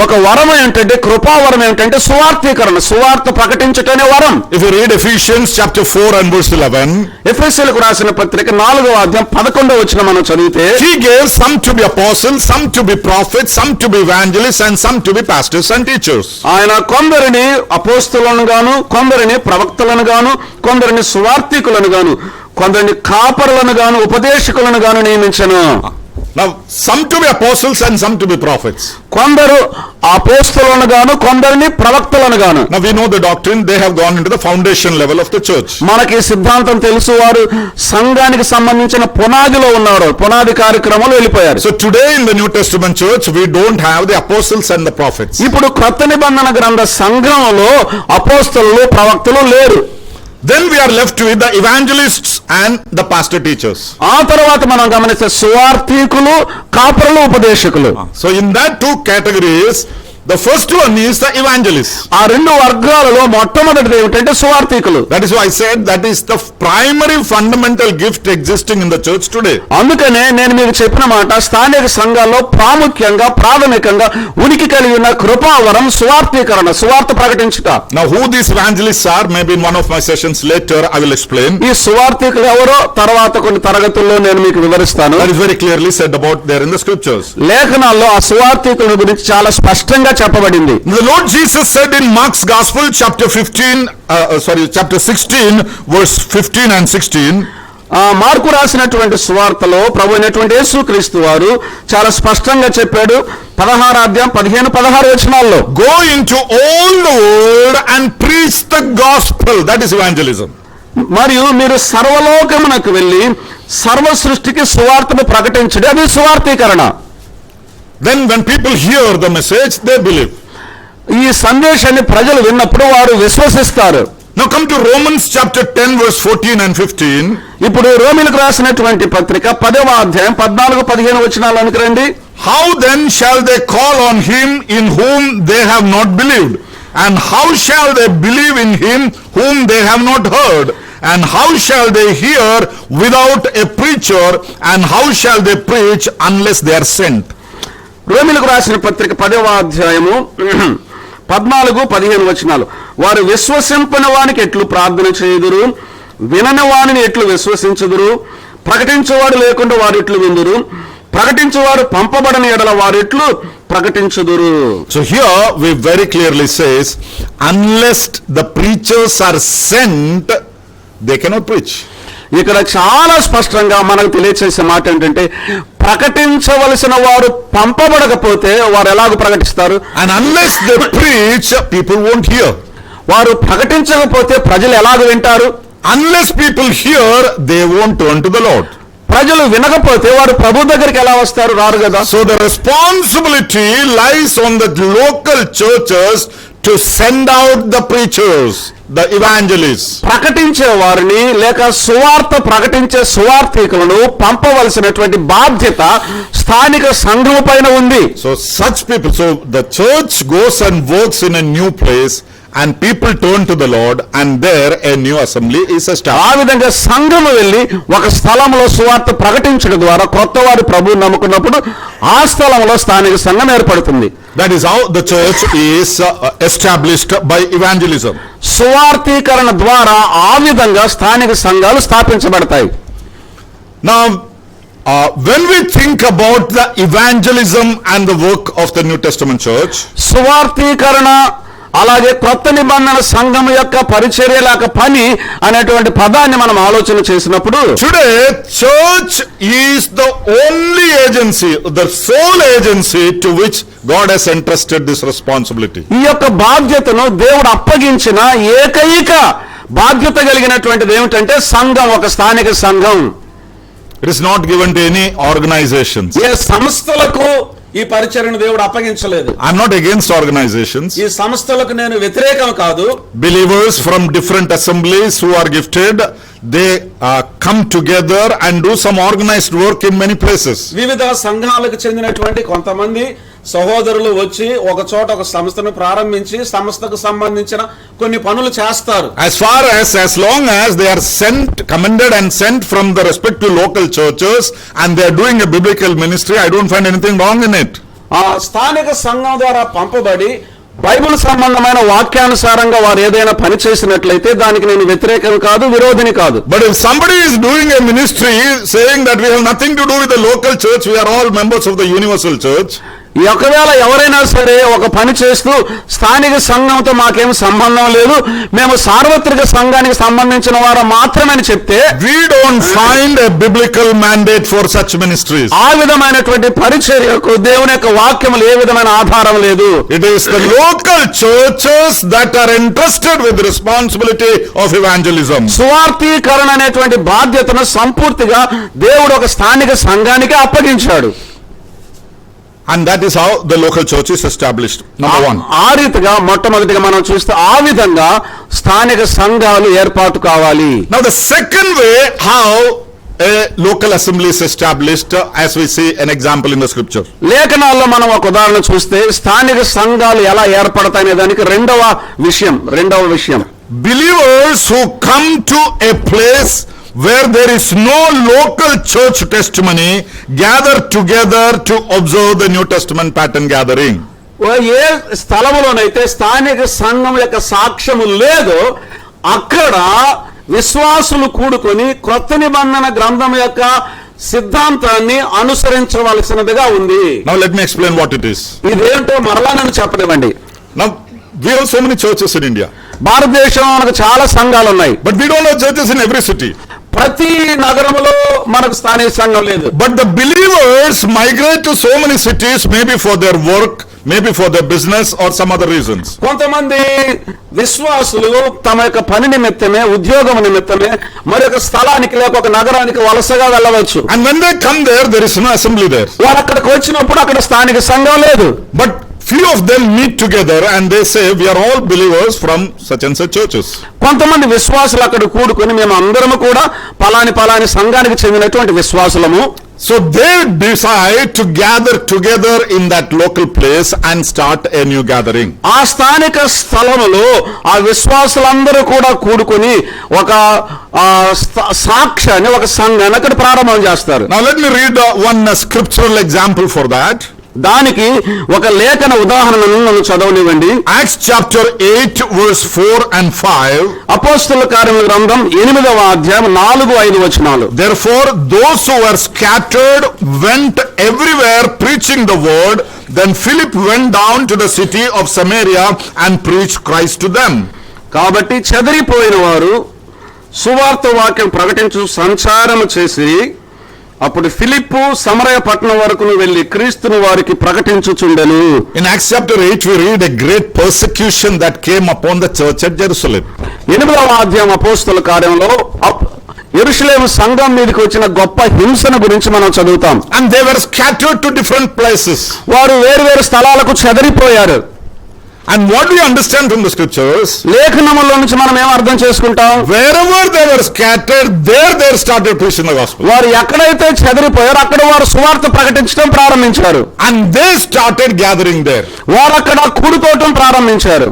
ఒక వరం ఏంటంటే, కృపావరం ఏంటంటే సువార్తీకరణ, సువార్త ప్రకటించటనే వరం. If you read Ephesians chapter 4 and verse 11, ఎఫెసీయులకు రాసిన పత్రిక 4వ అధ్యాయం 11వ వచనం మనం చదివితే, he gave some to be apostles, some to be prophets, some to be evangelists, and some to be pastors and teachers. ఆయన కొందరిని అపోస్తలులను గాను, కొందరిని ప్రవక్తలను గాను, కొందరిని సువార్తీకులను గాను, కొందరిని కాపరులను గాను, ఉపదేశకులను గాను నియమించెను. Now, some to be apostles and some to be prophets. కొందరు అపోస్తలులను గాను, కొందరిని ప్రవక్తలను గాను. Now we know the doctrine, they have gone into the foundation level of the church. మనకి సిద్ధాంతం తెలుసు, వారు సంఘానికి సంబంధించిన పునాదిలో ఉన్నారు, పునాది కార్యక్రమంలో వెళ్ళిపోయారు. So today in the New Testament church, we don't have the apostles and the prophets. ఇప్పుడు కొత్త నిబంధన గ్రంథ సంఘంలో అపోస్తలులు ప్రవక్తలు లేరు. Then we are left with the evangelists and the pastor teachers. ఆ తర్వాత మనం గమనిస్తే సువార్తీకులు, కాపరులు, ఉపదేశకులు. So in that two categories, the first one is the evangelists. ఆ రెండు వర్గాలలో మొట్టమొదటిది ఏమిటంటే సువార్తీకులు. That is why I said that is the primary fundamental gift existing in the church today. అందుకనే నేను మీకు చెప్పిన మాట, స్థానిక సంఘాల్లో ప్రాముఖ్యంగా ప్రాథమికంగా ఉనికి కలిగి ఉన్న కృపావరం సువార్తీకరణ, సువార్త ప్రకటించుట. Now who these evangelists are, maybe in one of my sessions later I will explain. ఈ సువార్తీకులు ఎవరో తర్వాత కొన్ని తరగతుల్లో నేను మీకు వివరిస్తాను. That is very clearly said about there in the scriptures. లేఖనాల్లో ఆ సువార్తీకుల గురించి చాలా స్పష్టంగా చెప్పబడింది. The Lord Jesus said in Mark's Gospel chapter 16 verse 15 and 16. Mark రాసినటువంటి సువార్తలో ప్రభు అయినటువంటి యేసుక్రీస్తు వారు చాలా స్పష్టంగా చెప్పాడు. 16వ అధ్యాయం 15-16 వచనాల్లో, Go into all the world and preach the gospel. That is evangelism. మరియు మీరు సర్వలోకమునకు వెళ్ళి సర్వ సృష్టికి సువార్తను ప్రకటించడం, అది సువార్తీకరణ. Then when people hear the message, they believe. ఈ సందేశాన్ని ప్రజలు విన్నప్పుడు వారు విశ్వసిస్తారు. Now come to Romans chapter 10 verse 14 and 15. ఇప్పుడు రోమీయులకు రాసినటువంటి పత్రిక 10వ అధ్యాయం 14-15 వచనాలకు రండి. How then shall they call on him in whom they have not believed? And how shall they believe in him whom they have not heard? And how shall they hear without a preacher? And how shall they preach unless they are sent? రోమీయులకు రాసిన పత్రిక 10వ అధ్యాయము 14-15 వచనాలు. వారు విశ్వసింపని వానికి ఎట్లు ప్రార్థన చేయుదురు, వినని వానిని ఎట్లు విశ్వసించుదురు, ప్రకటించేవాడు లేకుండా వారు ఎట్లు విందురు, ప్రకటించేవారు పంపబడని ఎడల వారు ఎట్లు ప్రకటించుదురు. So here we very clearly says, unless the preachers are sent, they cannot preach. ఇక్కడ చాలా స్పష్టంగా మనకు తెలియచేసే మాట ఏంటంటే ప్రకటించవలసిన వారు పంపబడకపోతే వారు ఎలాగ ప్రకటిస్తారు? And unless they preach, people won't hear. వారు ప్రకటించకపోతే ప్రజలు ఎలాగ వింటారు? Unless people hear, they won't turn to the Lord. ప్రజలు వినకపోతే వారు ప్రభు దగ్గరికి ఎలా వస్తారు? రారు కదా. So the responsibility lies on the local churches to send out the preachers, the evangelists. ప్రకటించే వారిని లేక సువార్త ప్రకటించే సువార్థికులను పంపవలసినటువంటి బాధ్యత స్థానిక సంఘం పైన ఉంది. So such people, so the church goes and works in a new place and people turn to the Lord and there a new assembly is established. ఆ విధంగా సంఘము వెళ్ళి ఒక స్థలంలో సువార్త ప్రకటించడం ద్వారా కొత్త వారి ప్రభువుని నమ్ముకున్నప్పుడు ఆ స్థలంలో స్థానిక సంఘం ఏర్పడుతుంది. That is how the church is established by evangelism. సువార్థీకరణ ద్వారా ఆ విధంగా స్థానిక సంఘాలు స్థాపించబడతాయి. Now when we think about the evangelism and the work of the New Testament church, సువార్థీకరణ అలాగే కొత్త నిబంధన సంఘం యొక్క పరిచర్య లేక పని అనేటువంటి పదాన్ని మనం ఆలోచన చేసినప్పుడు today church is the only agency, the sole agency to which God has entrusted this responsibility. ఈ యొక్క బాధ్యతను దేవుడు అప్పగించిన ఏకైక బాధ్యత కలిగినటువంటిది ఏమిటంటే సంఘం, ఒక స్థానిక సంఘం. It is not given to any organizations. ఏ సంస్థలకు ఈ పరిచర్యను దేవుడు అప్పగించలేదు. I am not against organizations. ఈ సంస్థలకు నేను వ్యతిరేకం కాదు. Believers from different assemblies who are gifted, they come together and do some organized work in many places. వివిధ సంఘాలకు చెందినటువంటి కొంతమంది సహోదరులు వచ్చి ఒక చోట ఒక సంస్థను ప్రారంభించి సంస్థకు సంబంధించిన కొన్ని పనులు చేస్తారు. As long as they are sent, commended and sent from the respective local churches and they are doing a biblical ministry, I don't find anything wrong in it. ఆ స్థానిక సంఘం ద్వారా పంపబడి బైబిల్ సంబంధమైన వాక్యానుసారంగా వారు ఏదైనా పని చేసినట్లయితే దానికి నేను వ్యతిరేకం కాదు, విరోధిని కాదు. But if somebody is doing a ministry saying that we have nothing to do with the local church, we are all members of the universal church, ఒకవేళ ఎవరైనా సరే ఒక పని చేస్తూ స్థానిక సంఘంతో మాకేం సంబంధం లేదు, మేము సార్వత్రిక సంఘానికి సంబంధించిన వారు మాత్రమే అని చెప్తే we don't find a biblical mandate for such ministries. ఆ విధమైనటువంటి పరిచర్యకు దేవుని యొక్క వాక్యములు ఏ విధమైన ఆధారం లేదు. It is the local churches that are entrusted with the responsibility of evangelism. సువార్థీకరణ అనేటువంటి బాధ్యతను సంపూర్తిగా దేవుడు ఒక స్థానిక సంఘానికి అప్పగించాడు. And that is how the local church is established. Number one. ఆ రీతిగా మొట్టమొదటిగా మనం చూస్తే ఆ విధంగా స్థానిక సంఘాలు ఏర్పాటు కావాలి. Now the second way how a local assembly is established, as we see an example in the scripture. లేఖనాల్లో మనం ఒక ఉదాహరణ చూస్తే స్థానిక సంఘాలు ఎలా ఏర్పడతాయనే దానికి రెండవ విషయం Believers who come to a place where there is no local church testimony gather together to observe the New Testament pattern gathering. ఏ స్థలములోనైతే స్థానిక సంఘం యొక్క సాక్ష్యము లేదో అక్కడ విశ్వాసులు కూడుకొని క్రొత్త నిబంధన గ్రంథం యొక్క సిద్ధాంతాన్ని అనుసరించవలసినదిగా ఉంది. Now let me explain what it is. ఇదేంటో మరలా నన్ను చెప్పనివ్వండి. Now we have so many churches in India. భారతదేశంలో మనకు చాలా సంఘాలు ఉన్నాయి. But we don't have churches in every city. ప్రతి నగరంలో మనకు స్థానిక సంఘం లేదు. But the believers migrate to so many cities, maybe for their work, maybe for their business or some other reasons. కొంతమంది విశ్వాసులు తమ యొక్క పని నిమిత్తమే, ఉద్యోగం నిమిత్తమే మరొక స్థలానికి లేక ఒక నగరానికి వలసగా వెళ్ళవచ్చు. And when they come there, there is no assembly there. వారు అక్కడికి వచ్చినప్పుడు అక్కడ స్థానిక సంఘం లేదు. But few of them meet together and they say we are all believers from such and such churches. కొంతమంది విశ్వాసులు అక్కడ కూడుకొని మేము అందరము కూడా పలాని సంఘానికి చెందినటువంటి విశ్వాసులము. So they decide to gather together in that local place and start a new gathering. ఆ స్థానిక స్థలములో ఆ విశ్వాసులందరూ కూడా కూడుకొని ఒక సాక్ష్యాన్ని, ఒక సంఘాన్ని అక్కడ ప్రారంభం చేస్తారు. Now let me read one scriptural example for that. దానికి ఒక లేఖన ఉదాహరణను నన్ను చదవనివ్వండి. Acts chapter 8 verse 4 and 5. అపోస్తలుల కార్యముల గ్రంథం 8వ అధ్యాయం 4-5 వచనాలు. Therefore those who were scattered went everywhere preaching the word. Then Philip went down to the city of Samaria and preached Christ to them. కాబట్టి చెదిరిపోయిన వారు సువార్త వాక్యం ప్రకటించు సంచారము చేసి అప్పుడు ఫిలిప్పు సమరయ పట్టణం వరకును వెళ్లి క్రీస్తును వారికి ప్రకటించుచుండెను. In Acts chapter 8 we read a great persecution that came upon the church at Jerusalem. 8వ అధ్యాయం అపోస్తలుల కార్యంలో యెరూషలేము సంఘం మీదకి వచ్చిన గొప్ప హింసను గురించి మనం చదువుతాం. And they were scattered to different places. వారు వేరు స్థలాలకు చెదరిపోయారు. And what do you understand from the scriptures? లేఖనములో నుంచి మనం ఏం అర్థం చేసుకుంటాం? Wherever they were scattered, there they started preaching the gospel. వారు ఎక్కడైతే చెదరిపోయారో అక్కడ వారు సువార్త ప్రకటించడం ప్రారంభించారు. And they started gathering there. వారు అక్కడ కూడుకోవటం ప్రారంభించారు.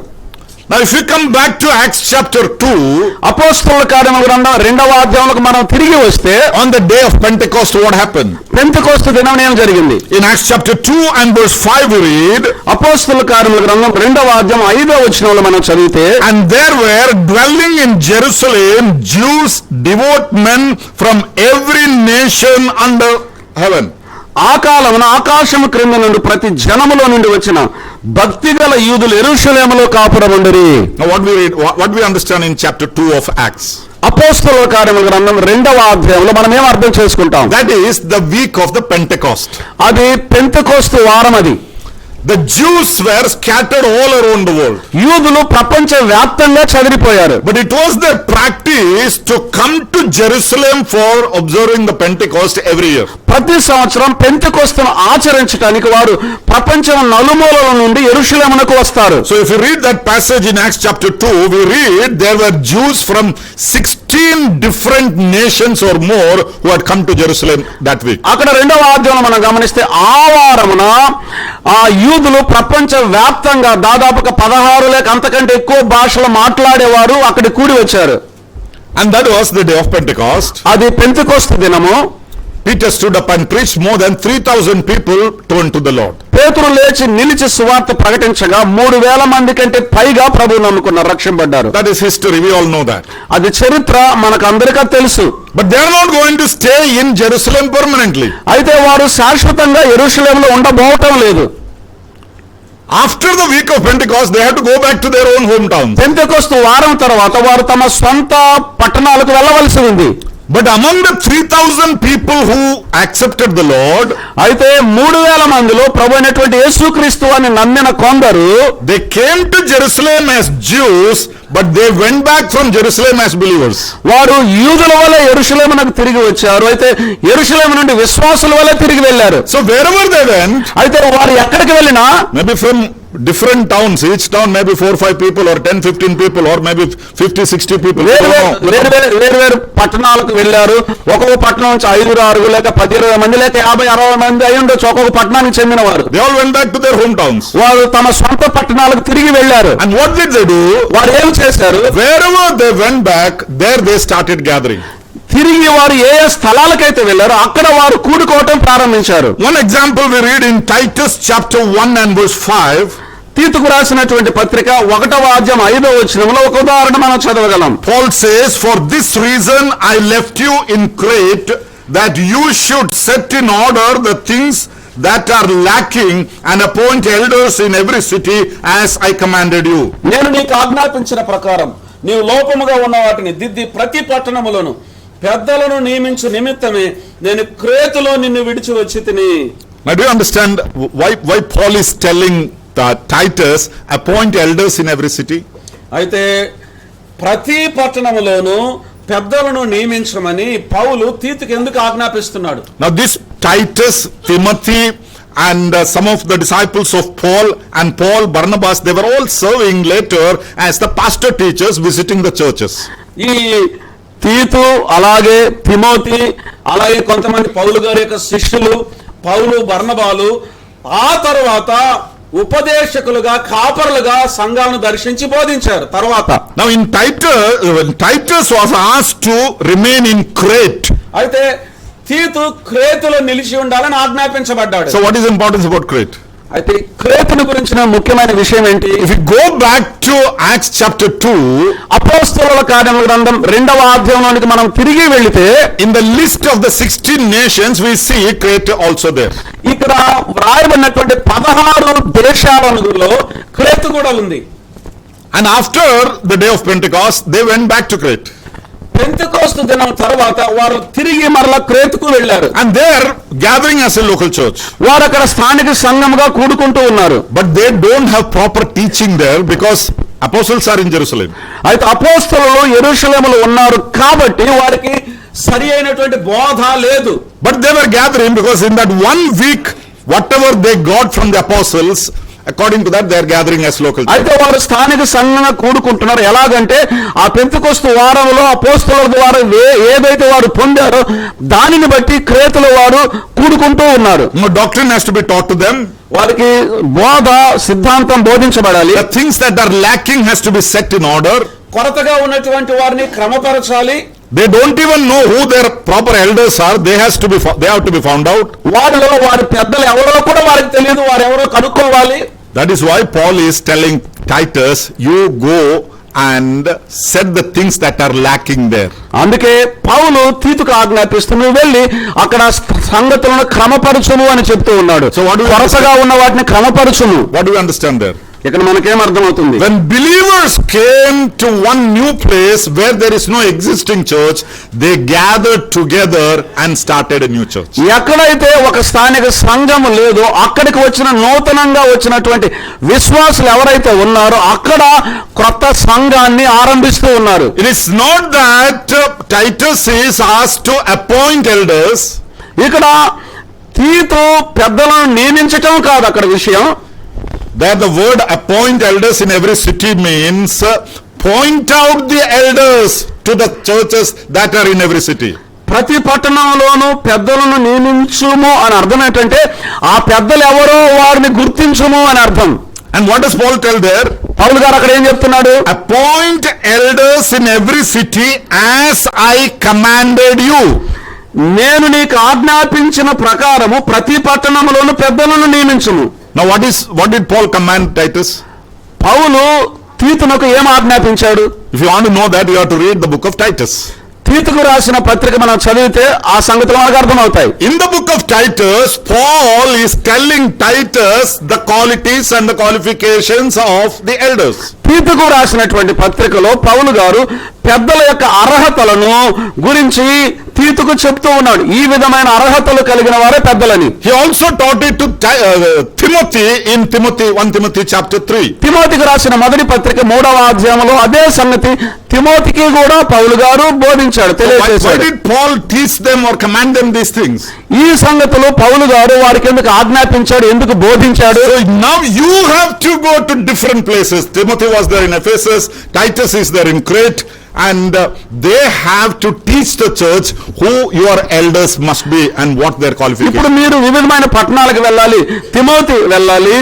Now if you come back to Acts chapter 2, అపోస్తలుల కార్యముల గ్రంథం 2వ అధ్యాయంలోకి మనం తిరిగి వస్తే on the day of Pentecost what happened? Pentecost దినం ఏం జరిగింది? In Acts chapter 2 and verse 5 we read, అపోస్తలుల కార్యముల గ్రంథం 2వ అధ్యాయం 5వ వచనంలో మనం చదివితే, and there were dwelling in Jerusalem Jews, devout men from every nation under heaven. ఆ కాలమున ఆకాశము క్రింద నుండి ప్రతి జనములో నుండి వచ్చిన భక్తిగల యూదులు యెరూషలేములో కాపురముండిరి. Now what we read, what we understand in chapter 2 of Acts? అపోస్తలుల కార్యముల గ్రంథం 2వ అధ్యాయంలో మనం ఏం అర్థం చేసుకుంటాం? That is the week of the Pentecost. అది పెంతెకోస్తు వారం. అది The Jews were scattered all around the world. యూదులు ప్రపంచ వ్యాప్తంగా చెదిరిపోయారు. But it was their practice to come to Jerusalem for observing the Pentecost every year. ప్రతి సంవత్సరం పెంతెకోస్తును ఆచరించడానికి వారు ప్రపంచం నలుమూలల నుండి యెరూషలేమునకు వస్తారు. So if you read that passage in Acts chapter 2, we read there were Jews from 16 different nations or more who had come to Jerusalem that week. అక్కడ 2వ అధ్యాయంలో మనం గమనిస్తే ఆ వారమున ఆ యూదులు ప్రపంచ వ్యాప్తంగా దాదాపుగా 16 లేక అంతకంటే ఎక్కువ భాషలు మాట్లాడేవారు అక్కడ కూడి వచ్చారు. And that was the day of Pentecost. అది పెంతెకోస్తు దినము. Peter stood up and preached. More than 3,000 people turned to the Lord. పేతురు లేచి నిలిచి సువార్త ప్రకటించగా 3,000 మంది కంటే పైగా ప్రభువును నమ్ముకున్నారు, రక్షింపడ్డారు. That is history. We all know that. అది చరిత్ర, మనకు అందరికీ తెలుసు. But they are not going to stay in Jerusalem permanently. అయితే వారు శాశ్వతంగా యెరూషలేములో ఉండబోవటం లేదు. After the week of Pentecost, they had to go back to their own hometowns. Pentecost వారం తర్వాత వారు తమ స్వంత పట్టణాలకు వెళ్ళవలసి ఉంది. But among the 3,000 people who accepted the Lord, అయితే 3,000 మందిలో ప్రభు అయినటువంటి యేసుక్రీస్తు అని నమ్మిన కొందరు they came to Jerusalem as Jews, but they went back from Jerusalem as believers. వారు యూదుల వలె యెరూషలేమునకు తిరిగి వచ్చారు. అయితే యెరూషలేము నుండి విశ్వాసుల వలె తిరిగి వెళ్ళారు. So wherever they went, అయితే వారు ఎక్కడికి వెళ్ళినా maybe from different towns, each town maybe 4-5 people or 10-15 people or maybe 50-60 people. వేరు పట్టణాలకు వెళ్ళారు. ఒక్కొక్క పట్టణం నుంచి 5-6 లేక 10-20 మంది లేక 50-60 మంది అయి ఉండొచ్చు ఒక్కొక్క పట్టణానికి చెందిన వారు. They all went back to their hometowns. వారు తమ సొంత పట్టణాలకు తిరిగి వెళ్ళారు. And what did they do? వారు ఏం చేశారు? Wherever they went back, there they started gathering. తిరిగి వారు ఏ స్థలాలకైతే వెళ్ళారో అక్కడ వారు కూడుకోవటం ప్రారంభించారు. One example we read in Titus chapter 1 and verse 5. తీతుకు రాసినటువంటి పత్రిక 1వ అధ్యాయం 5వ వచనంలో ఒక ఉదాహరణ మనం చదవగలం. Paul says, "For this reason I left you in Crete, that you should set in order the things that are lacking and appoint elders in every city as I commanded you." నేను నీకు ఆజ్ఞాపించిన ప్రకారం నీవు లోపముగా ఉన్న వాటిని దిద్ది ప్రతి పట్టణములోను పెద్దలను నియమించు నిమిత్తమే నేను క్రేతులో నిన్ను విడిచి వచ్చి తిని. Now do you understand why Paul is telling Titus, appoint elders in every city? అయితే ప్రతి పట్టణములోను పెద్దలను నియమించమని పౌలు తీతుకు ఎందుకు ఆజ్ఞాపిస్తున్నాడు? Now this Titus, Timothy and some of the disciples of Paul and Paul, Barnabas, they were all serving later as the pastor teachers visiting the churches. ఈ తీతు అలాగే Timothy అలాగే కొంతమంది పౌలు గారి యొక్క శిష్యులు పౌలు బర్నబాలు ఆ తర్వాత ఉపదేశకులుగా కాపరులుగా సంఘాలను దర్శించి బోధించారు. తర్వాత Now in Titus was asked to remain in Crete. అయితే తీతు క్రేతులో నిలిచి ఉండాలని ఆజ్ఞాపించబడ్డాడు. So what is importance about Crete? అయితే క్రేతును గురించిన ముఖ్యమైన విషయం ఏంటి? If you go back to Acts chapter 2, అపోస్తలుల కార్యముల గ్రంథం 2వ అధ్యాయంలోనికి మనం తిరిగి వెళితే in the list of the 16 nations we see Crete also there. ఇక్కడ వ్రాయబడినటువంటి 16 దేశాలలో క్రేతు కూడా ఉంది. And after the day of Pentecost they went back to Crete. Pentecost దినం తర్వాత వారు తిరిగి మరలా క్రేతుకు వెళ్ళారు. And they are gathering as a local church. వారు అక్కడ స్థానిక సంఘముగా కూడుకుంటూ ఉన్నారు. But they don't have proper teaching there because apostles are in Jerusalem. అయితే అపోస్తలులు యెరూషలేములో ఉన్నారు కాబట్టి వారికి సరి అయినటువంటి బోధ లేదు. But they were gathering because in that 1 week, whatever they got from the apostles, according to that, they are gathering as local church. అయితే వారు స్థానిక సంఘంగా కూడుకుంటున్నారు. ఎలాగంటే ఆ పెంతెకోస్తు వారంలో అపోస్తలుల ద్వారా ఏదైతే వారు పొందారో దానిని బట్టి క్రేతుల వారు కూడుకుంటూ ఉన్నారు. No, doctrine has to be taught to them. వారికి బోధ సిద్ధాంతం బోధించబడాలి. The things that are lacking has to be set in order. కొరతగా ఉన్నటువంటి వారిని క్రమపరచాలి. They don't even know who their proper elders are. They have to be found out. వారిలో వారి పెద్దలు ఎవరో కూడా వారికి తెలియదు. వారు ఎవరో కనుక్కోవాలి. That is why Paul is telling Titus, you go and set the things that are lacking there. అందుకే పౌలు తీతుకు ఆజ్ఞాపిస్తూ నువ్వు వెళ్ళి అక్కడ సంగతులను క్రమపరచును అని చెప్తూ ఉన్నాడు. So what do you కొరతగా ఉన్న వాటిని క్రమపరచును. What do you understand there? ఇక్కడ మనకేం అర్థమవుతుంది? When believers came to one new place where there is no existing church, they gathered together and started a new church. ఎక్కడైతే ఒక స్థానిక సంఘం లేదో అక్కడికి వచ్చిన నూతనంగా వచ్చినటువంటి విశ్వాసులు ఎవరైతే ఉన్నారో అక్కడ కొత్త సంఘాన్ని ఆరంభిస్తూ ఉన్నారు. It is not that Titus is asked to appoint elders. ఇక్కడ తీతు పెద్దలను నియమించటం కాదు అక్కడ విషయం. That the word appoint elders in every city means point out the elders to the churches that are in every city. ప్రతి పట్టణంలోనూ పెద్దలను నియమించుము అని అర్థం ఏంటంటే ఆ పెద్దలు ఎవరో వారిని గుర్తించుము అని అర్థం. And what does Paul tell there? పౌలు గారు అక్కడ ఏం చెప్తున్నాడు? Appoint elders in every city as I commanded you. నేను నీకు ఆజ్ఞాపించిన ప్రకారము ప్రతి పట్టణంలోనూ పెద్దలను నియమించుము. Now what did Paul command Titus? పౌలు తీతునకు ఏం ఆజ్ఞాపించాడు? If you want to know that, you have to read the book of Titus. తీతుకు రాసిన పత్రిక మనం చదివితే ఆ సంగతులు మనకు అర్థమవుతాయి. In the book of Titus, Paul is telling Titus the qualities and the qualifications of the elders. తీతుకు రాసినటువంటి పత్రికలో పౌలు గారు పెద్దల యొక్క అర్హతలను గురించి తీతుకు చెప్తూ ఉన్నాడు. ఈ విధమైన అర్హతలు కలిగిన వారే పెద్దలని. He also taught it to Timothy in 1 Timothy chapter 3. తిమోతికి రాసిన మొదటి పత్రిక 3వ అధ్యాయంలో అదే సంగతి తిమోతికి కూడా పౌలు గారు బోధించాడు, Why తెలియజేశాడు. did Paul teach them or command them these things? ఈ సంగతులు పౌలు గారు వారికి ఎందుకు ఆజ్ఞాపించాడు, ఎందుకు బోధించాడు? So now you have to go to different places. Timothy was there in Ephesus, Titus is there in Crete, and they have to teach the church who your elders must be and what their qualifications. ఇప్పుడు మీరు వివిధమైన పట్టణాలకు వెళ్ళాలి, Timothy వెళ్ళాలి,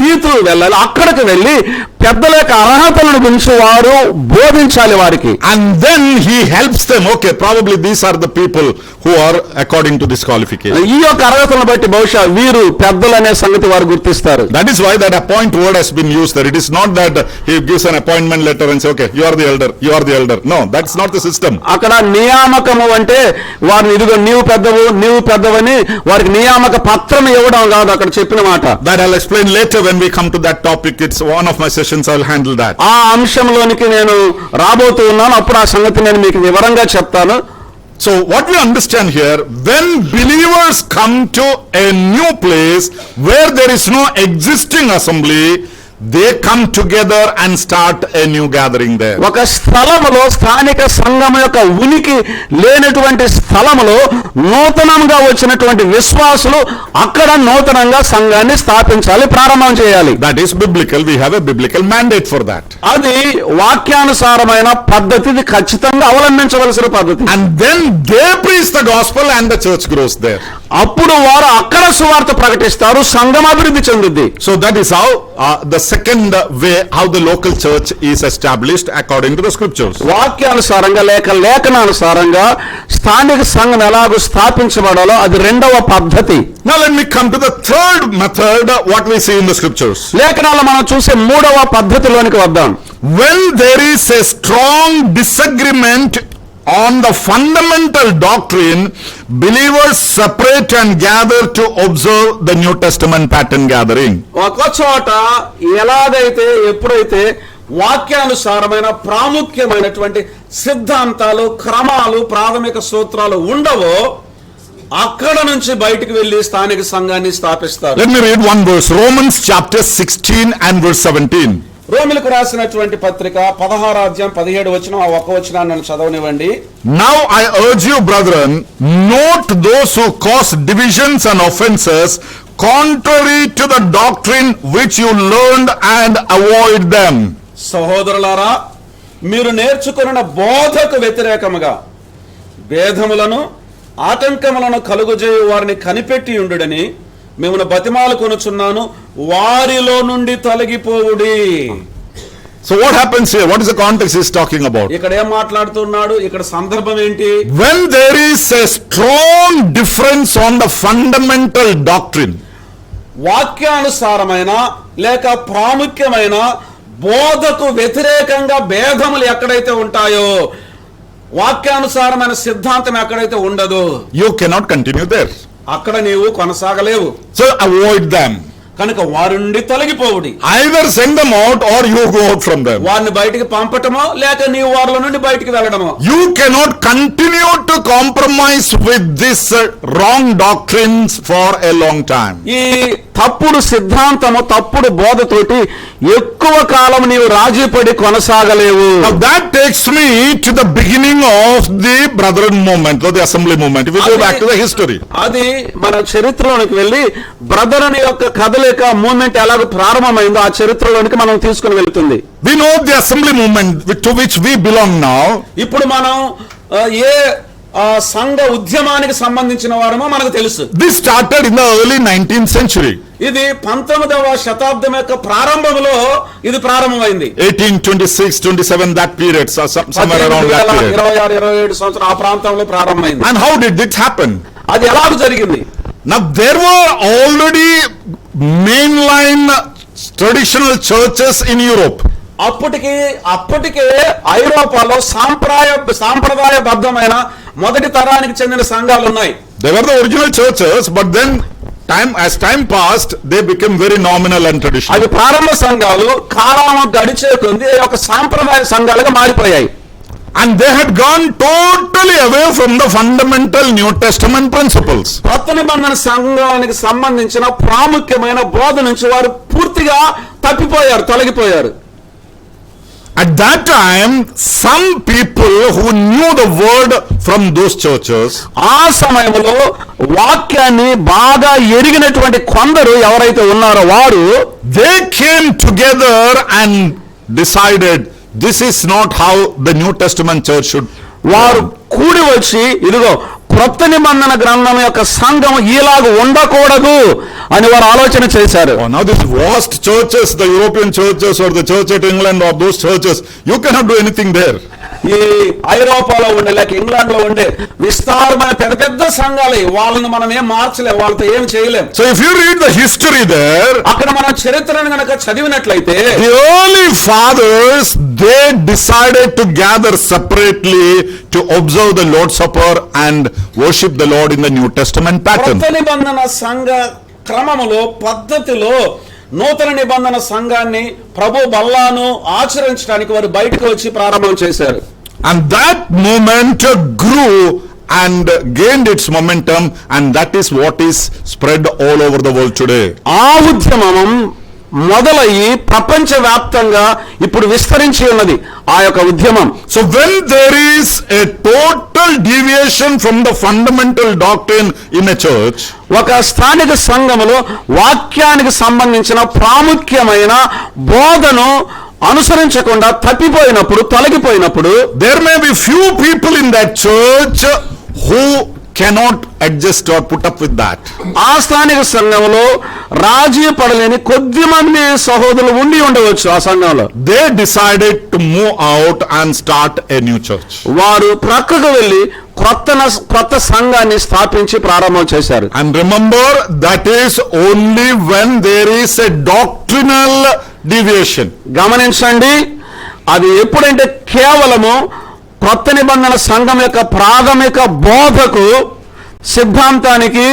తీతు వెళ్ళాలి, అక్కడికి వెళ్ళి పెద్దల యొక్క అర్హతలను గురించి వారు బోధించాలి వారికి. And then he helps them. Okay, probably these are the people who are according to this qualification. ఈ యొక్క అర్హతలను బట్టి బహుశా వీరు పెద్దలు అనే సంగతి వారు గుర్తిస్తారు. That is why that appoint word has been used there. It is not that he gives an appointment letter and say, okay, you are the elder, you are the elder. No, that's not the system. అక్కడ నియామకము అంటే వారిని ఇదిగో నీవు పెద్దవని వారికి నియామక పత్రం ఇవ్వడం కాదు అక్కడ చెప్పిన మాట. That I'll explain later when we come to that topic. It's one of my sessions. I'll handle that. ఆ అంశంలోనికి నేను రాబోతూ ఉన్నాను, అప్పుడు ఆ సంగతి నేను మీకు వివరంగా చెప్తాను. So what we understand here, when believers come to a new place where there is no existing assembly, they come together and start a new gathering there. ఒక స్థలములో స్థానిక సంఘం యొక్క ఉనికి లేనటువంటి స్థలములో నూతనంగా వచ్చినటువంటి విశ్వాసులు అక్కడ నూతనంగా సంఘాన్ని స్థాపించాలి, ప్రారంభం చేయాలి. That is biblical. We have a biblical mandate for that. అది వాక్యానుసారమైన పద్ధతి, ఇది ఖచ్చితంగా అవలంబించవలసిన పద్ధతి. And then they preach the gospel and the church grows there. అప్పుడు వారు అక్కడ సువార్త ప్రకటిస్తారు, సంఘం అభివృద్ధి చెందుద్ది. So that is how the second way how the local church is established according to the scriptures. వాక్యానుసారంగా లేఖనానుసారంగా స్థానిక సంఘం ఎలాగో స్థాపించబడాలో అది రెండవ పద్ధతి. Now let me come to the third method what we see in the scriptures. లేఖనాలు మనం చూసే మూడవ పద్ధతిలోనికి వద్దాం. When there is a strong disagreement on the fundamental doctrine, believers separate and gather to observe the New Testament pattern gathering. ఒక చోట ఎలాగైతే ఎప్పుడైతే వాక్యానుసారమైన ప్రాముఖ్యమైనటువంటి సిద్ధాంతాలు, క్రమాలు, ప్రాథమిక సూత్రాలు ఉండవో అక్కడ నుంచి బయటికి వెళ్లి స్థానిక సంఘాన్ని స్థాపిస్తారు. Let me read one verse. Romans chapter 16 and verse 17. రోమిలకు రాసినటువంటి పత్రిక 16వ అధ్యాయం 17 వచనం, ఆ ఒక్క వచనాన్ని నన్ను చదవనివ్వండి. Now I urge you, brethren, note those who cause divisions and offenses contrary to the doctrine which you learned, and avoid them. సహోదరులారా, మీరు నేర్చుకున్న బోధకు వ్యతిరేకముగా భేదములను ఆటంకములను కలుగజేయు వారిని కనిపెట్టి ఉండుడని మిమ్మల్ని బతిమాలు కొనుచున్నాను, వారిలో నుండి తొలగిపోవుడి. So what happens here? What is the context he's talking about? ఇక్కడ ఏం మాట్లాడుతున్నాడు? ఇక్కడ సందర్భం ఏంటి? When there is a strong difference on the fundamental doctrine, వాక్యానుసారమైన లేక ప్రాముఖ్యమైన బోధకు వ్యతిరేకంగా భేదములు ఎక్కడైతే ఉంటాయో, వాక్యానుసారమైన సిద్ధాంతం ఎక్కడైతే ఉండదో, you cannot continue there. అక్కడ నీవు కొనసాగలేవు. So avoid them. కనుక వారి నుండి తొలగిపోవుడి. Either send them out or you go out from them. వారిని బయటికి పంపటమో లేక నీవు వారిలో నుండి బయటికి వెళ్ళడమో. You cannot continue to compromise with this wrong doctrines for a long time. ఈ తప్పుడు సిద్ధాంతము, తప్పుడు బోధతోటి ఎక్కువ కాలం నీవు రాజీపడి కొనసాగలేవు. Now that takes me to the beginning of the brethren movement, or the assembly movement. If we go back to the history. అది మన చరిత్రలోనికి వెళ్ళి brethren యొక్క కదలిక మూవ్మెంట్ ఎలాగ ప్రారంభమైందో ఆ చరిత్రలోనికి మనం తీసుకుని వెళ్తుంది. We know the assembly movement to which we belong now. ఇప్పుడు మనం ఏ సంఘ ఉద్యమానికి సంబంధించిన వారమో మనకు తెలుసు. This started in the early 19th century. ఇది 19వ శతాబ్దం యొక్క ప్రారంభంలో ఇది ప్రారంభమైంది. 1826, 27, that period, somewhere around that period. 26, 27 సంవత్సరం ఆ ప్రాంతంలో ప్రారంభమైంది. And how did it happen? అది ఎలాగ జరిగింది? Now there were already mainline traditional churches in Europe. అప్పటికే ఐరోపాలో సాంప్రదాయబద్ధమైన మొదటి తరానికి చెందిన సంఘాలు ఉన్నాయి. They were the original churches, but then as time passed, they became very nominal and traditional. అవి ప్రారంభ సంఘాలు కాలం గడిచే కొద్దీ ఒక సాంప్రదాయ సంఘాలుగా మారిపోయాయి. And they had gone totally away from the fundamental New Testament principles. కొత్త నిబంధన సంఘానికి సంబంధించిన ప్రాముఖ్యమైన బోధ నుంచి వారు పూర్తిగా తప్పిపోయారు, తొలగిపోయారు. At that time, some people who knew the word from those churches, ఆ సమయంలో వాక్యాన్ని బాగా ఎరిగినటువంటి కొందరు ఎవరైతే ఉన్నారో వారు, they came together and decided this is not how the New Testament church should. వారు కూడి వచ్చి ఇదిగో క్రొత్త నిబంధన గ్రంథం యొక్క సంఘం ఇలాగ ఉండకూడదు అని వారు ఆలోచన చేశారు. Oh, now these vast churches, the European churches or the church at England or those churches, you cannot do anything there. ఈ ఐరోపాలో ఉండే లేక ఇంగ్లాండ్ లో ఉండే విస్తారమైన పెద్ద పెద్ద సంఘాలు, వాళ్ళని మనం ఏం మార్చలేం, వాళ్ళతో ఏం చేయలేం. So if you read the history there, అక్కడ మనం చరిత్రను గనక చదివినట్లయితే the early fathers, they decided to gather separately to observe the Lord's Supper and worship the Lord in the New Testament pattern. కొత్త నిబంధన సంఘ క్రమములో పద్ధతిలో నూతన నిబంధన సంఘాన్ని ప్రభు బల్లాను ఆచరించడానికి వారు బయటకు వచ్చి ప్రారంభం చేశారు. And that movement grew and gained its momentum, and that is what is spread all over the world today. ఆ ఉద్యమం మొదలయ్యి ప్రపంచ వ్యాప్తంగా ఇప్పుడు విస్తరించి ఉన్నది ఆ యొక్క ఉద్యమం. So when there is a total deviation from the fundamental doctrine in a church, ఒక స్థానిక సంఘములో వాక్యానికి సంబంధించిన ప్రాముఖ్యమైన బోధను అనుసరించకుండా తప్పిపోయినప్పుడు, తొలగిపోయినప్పుడు, there may be few people in that church who cannot adjust or put up with that. ఆ స్థానిక సంఘంలో రాజీ పడలేని కొద్ది మంది సహోదరులు ఉండి ఉండవచ్చు. ఆ సంఘంలో They decided to move out and start a new church. వారు ప్రక్కకు వెళ్లి కొత్త సంఘాన్ని స్థాపించి ప్రారంభం చేశారు. And remember, that is only when there is a doctrinal deviation. గమనించండి, అది ఎప్పుడంటే కేవలము కొత్త నిబంధన సంఘం యొక్క ప్రాథమిక బోధకు సిద్ధాంతానికి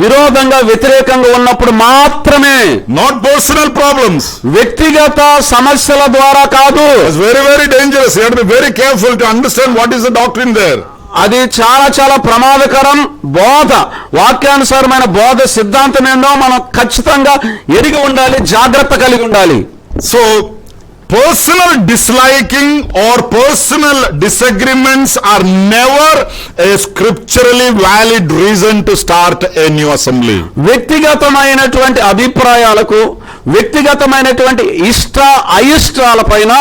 విరోధంగా వ్యతిరేకంగా ఉన్నప్పుడు మాత్రమే, Not personal problems. వ్యక్తిగత సమస్యల ద్వారా కాదు. It's very, very dangerous. You have to be very careful to understand what is the doctrine there. అది చాలా చాలా ప్రమాదకరం. బోధ, వాక్యానుసారమైన బోధ సిద్ధాంతం ఏందో మనం ఖచ్చితంగా ఎరిగి ఉండాలి, జాగ్రత్త కలిగి ఉండాలి. So, personal disliking or personal disagreements are never a scripturally valid reason to start a new assembly. వ్యక్తిగతమైనటువంటి అభిప్రాయాలకు, వ్యక్తిగతమైనటువంటి ఇష్ట అయిష్టాల పైన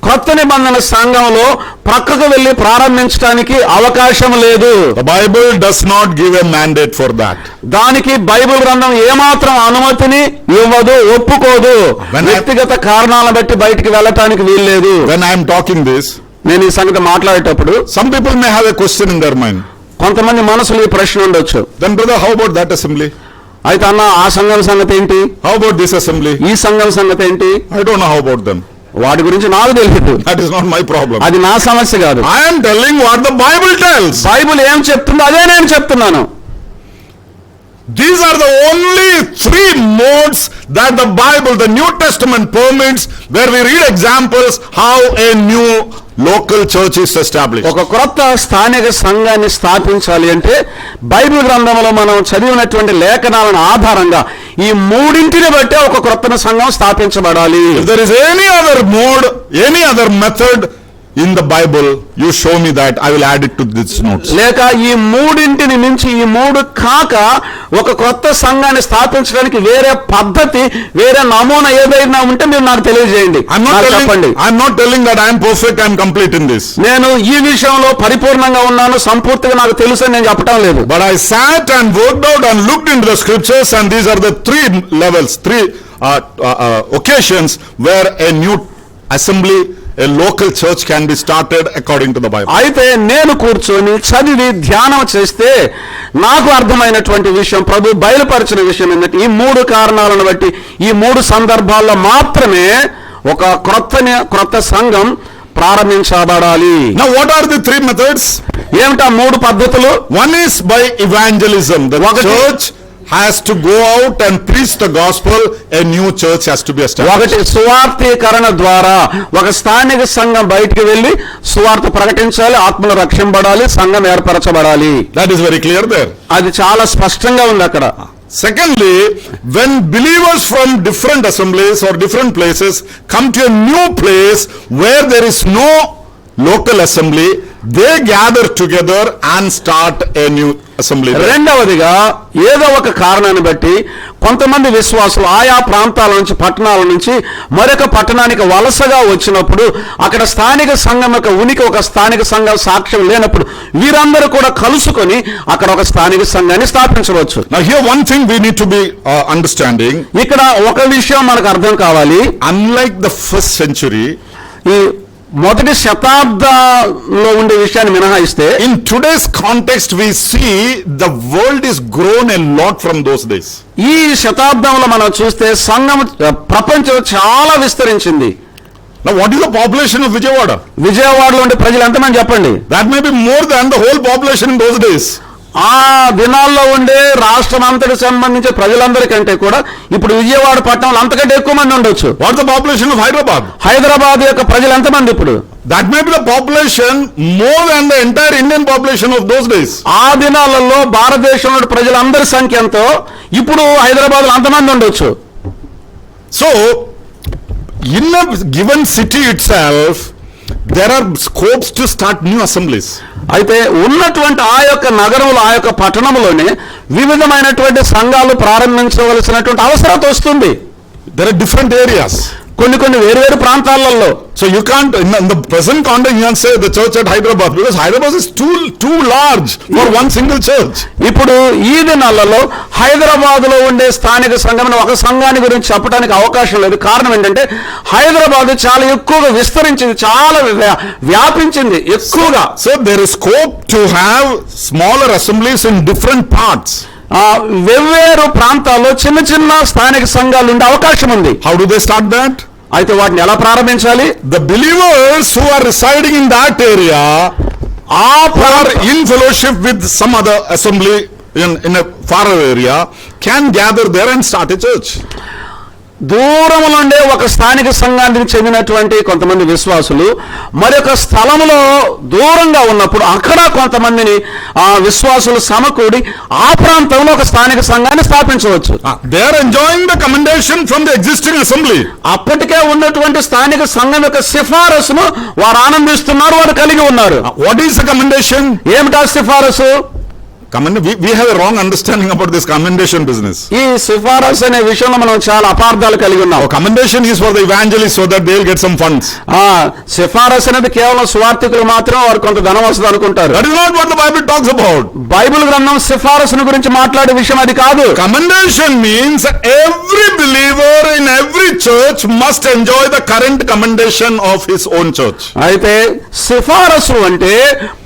కొత్త నిబంధన సంఘంలో ప్రక్కకు వెళ్లి ప్రారంభించడానికి అవకాశం లేదు. The Bible does not give a mandate for that. దానికి బైబిల్ గ్రంథం ఏమాత్రం అనుమతిని ఇవ్వదు, ఒప్పుకోదు. వ్యక్తిగత కారణాలను బట్టి బయటికి వెళ్ళటానికి వీల్లేదు. When I am talking this, నేను ఈ సంగతి మాట్లాడేటప్పుడు some people may have a question in their mind. కొంతమంది మనసులో ఈ ప్రశ్న ఉండొచ్చు. Then brother, how about that assembly? అయితే అన్న, ఆ సంఘం సంగతి ఏంటి? How about this assembly? ఈ సంఘం సంగతి ఏంటి? I don't know how about them. వాటి గురించి నాకు తెలియదు. That is not my problem. అది నా సమస్య కాదు. I am telling what the Bible tells. Bible ఏం చెప్తుందో అదే నేను చెప్తున్నాను. These are the only three modes that the Bible, the New Testament permits, where we read examples how a new local church is established. ఒక క్రొత్త స్థానిక సంఘాన్ని స్థాపించాలి అంటే బైబిల్ గ్రంథంలో మనం చదివినటువంటి లేఖనాలను ఆధారంగా ఈ మూడింటిని బట్టే ఒక క్రొత్త సంఘం స్థాపించబడాలి. If there is any other mode, any other method in the Bible, you show me that, I will add it to these notes. లేక ఈ మూడింటిని మించి, ఈ మూడు కాక ఒక కొత్త సంఘాన్ని స్థాపించడానికి వేరే పద్ధతి, వేరే నమూనా ఏదైనా ఉంటే మీరు నాకు తెలియజేయండి. చెప్పండి. I'm not telling that I am perfect, I am complete in this. నేను ఈ విషయంలో పరిపూర్ణంగా ఉన్నాను, సంపూర్తిగా నాకు తెలుసు అని నేను చెప్పడం లేదు. But I sat and worked out and looked into the scriptures, and these are the three levels, three occasions where a new assembly, a local church can be started according to the Bible. అయితే నేను కూర్చొని చదివి ధ్యానం చేస్తే నాకు అర్థమైనటువంటి విషయం, ప్రభు బయలుపరిచిన విషయం ఏంటంటే ఈ మూడు కారణాలను బట్టి, ఈ మూడు సందర్భాల్లో మాత్రమే ఒక క్రొత్త సంఘం ప్రారంభించబడాలి. Now what are the three methods? ఏమిటా మూడు పద్ధతులు? One is by evangelism. The church has to go out and preach the gospel. A new church has to be established. ఒకటి సువార్తీకరణ ద్వారా ఒక స్థానిక సంఘం బయటికి వెళ్లి సువార్త ప్రకటించాలి, ఆత్మలు రక్షింపబడాలి, సంఘం ఏర్పరచబడాలి. That is very clear there. అది చాలా స్పష్టంగా ఉంది అక్కడ. Secondly, when believers from different assemblies or different places come to a new place where there is no local assembly, they gather together and start a new assembly. రెండవదిగా ఏదో ఒక కారణాన్ని బట్టి కొంతమంది విశ్వాసులు ఆయా ప్రాంతాల నుంచి, పట్టణాల నుంచి మరొక పట్టణానికి వలసగా వచ్చినప్పుడు అక్కడ స్థానిక సంఘం యొక్క ఉనికి, ఒక స్థానిక సంఘం సాక్ష్యం లేనప్పుడు వీరందరూ కూడా కలుసుకొని అక్కడ ఒక స్థానిక సంఘాన్ని స్థాపించవచ్చు. Now here one thing we need to be understanding. ఇక్కడ ఒక విషయం మనకు అర్థం కావాలి. Unlike the first century, ఈ మొదటి శతాబ్దంలో ఉండే విషయాన్ని మినహాయిస్తే in today's context we see the world is grown a lot from those days. ఈ శతాబ్దంలో మనం చూస్తే సంఘం ప్రపంచం చాలా విస్తరించింది. Now what is the population of Vijayawada? విజయవాడలో ఉండే ప్రజలు ఎంతమంది చెప్పండి? That may be more than the whole population in those days. ఆ దినాల్లో ఉండే రాష్ట్రం అంతటికి సంబంధించిన ప్రజలందరికంటే కూడా ఇప్పుడు విజయవాడ పట్టణంలో అంతకంటే ఎక్కువ మంది ఉండొచ్చు. What is the population of Hyderabad? Hyderabad యొక్క ప్రజలు ఎంతమంది ఇప్పుడు? That may be the population more than the entire Indian population of those days. ఆ దినాలలో భారతదేశంలో ప్రజలందరి సంఖ్య ఎంతో ఇప్పుడు హైదరాబాద్ లో అంతమంది ఉండొచ్చు. So in a given city itself there are scopes to start new assemblies. అయితే ఉన్నటువంటి ఆ యొక్క నగరంలో, ఆ యొక్క పట్టణంలోనే వివిధమైనటువంటి సంఘాలు ప్రారంభించవలసినటువంటి అవసరం వస్తుంది. There are different areas. కొన్ని వేరు ప్రాంతాలలో. So you can't, in the present context, you can't say the church at Hyderabad, because Hyderabad is too large for one single church. ఇప్పుడు ఈ దినాలలో హైదరాబాద్ లో ఉండే స్థానిక సంఘం ఒక సంఘాన్ని గురించి చెప్పడానికి అవకాశం లేదు. కారణం ఏంటంటే హైదరాబాద్ చాలా ఎక్కువగా విస్తరించింది, చాలా వ్యాపించింది ఎక్కువగా. So there is scope to have smaller assemblies in different parts. వెవ్వేరు ప్రాంతాల్లో చిన్న చిన్న స్థానిక సంఘాలు ఉండే అవకాశం ఉంది. How do they start that? అయితే వాటిని ఎలా ప్రారంభించాలి? The believers who are residing in that area are in fellowship with some other assembly in a faraway area can gather there and start a church. దూరములో ఉండే ఒక స్థానిక సంఘానికి చెందినటువంటి కొంతమంది విశ్వాసులు మరొక స్థలములో దూరంగా ఉన్నప్పుడు అక్కడ కొంతమందిని ఆ విశ్వాసులు సమకూడి ఆ ప్రాంతంలో ఒక స్థానిక సంఘాన్ని స్థాపించవచ్చు. They are enjoying the commendation from the existing assembly. అప్పటికే ఉన్నటువంటి స్థానిక సంఘం యొక్క సిఫారసును వారు ఆనందిస్తున్నారు, వారు కలిగి ఉన్నారు. What is the commendation? ఏమిటా సిఫారసు? We have a wrong understanding about this commendation business. ఈ సిఫారసు అనే విషయంలో మనం చాలా అపార్థాలు కలిగి ఉన్నాం. Commendation is for the evangelists so that they will get some funds. సిఫారసు అనేది కేవలం స్వార్థికులు మాత్రం వారు కొంత ధనం వస్తుంది అనుకుంటారు. That is not what the Bible talks about. Bible గ్రంథం సిఫారసును గురించి మాట్లాడే విషయం అది కాదు. Commendation means every believer in every church must enjoy the current commendation of his own church. అయితే సిఫారసు అంటే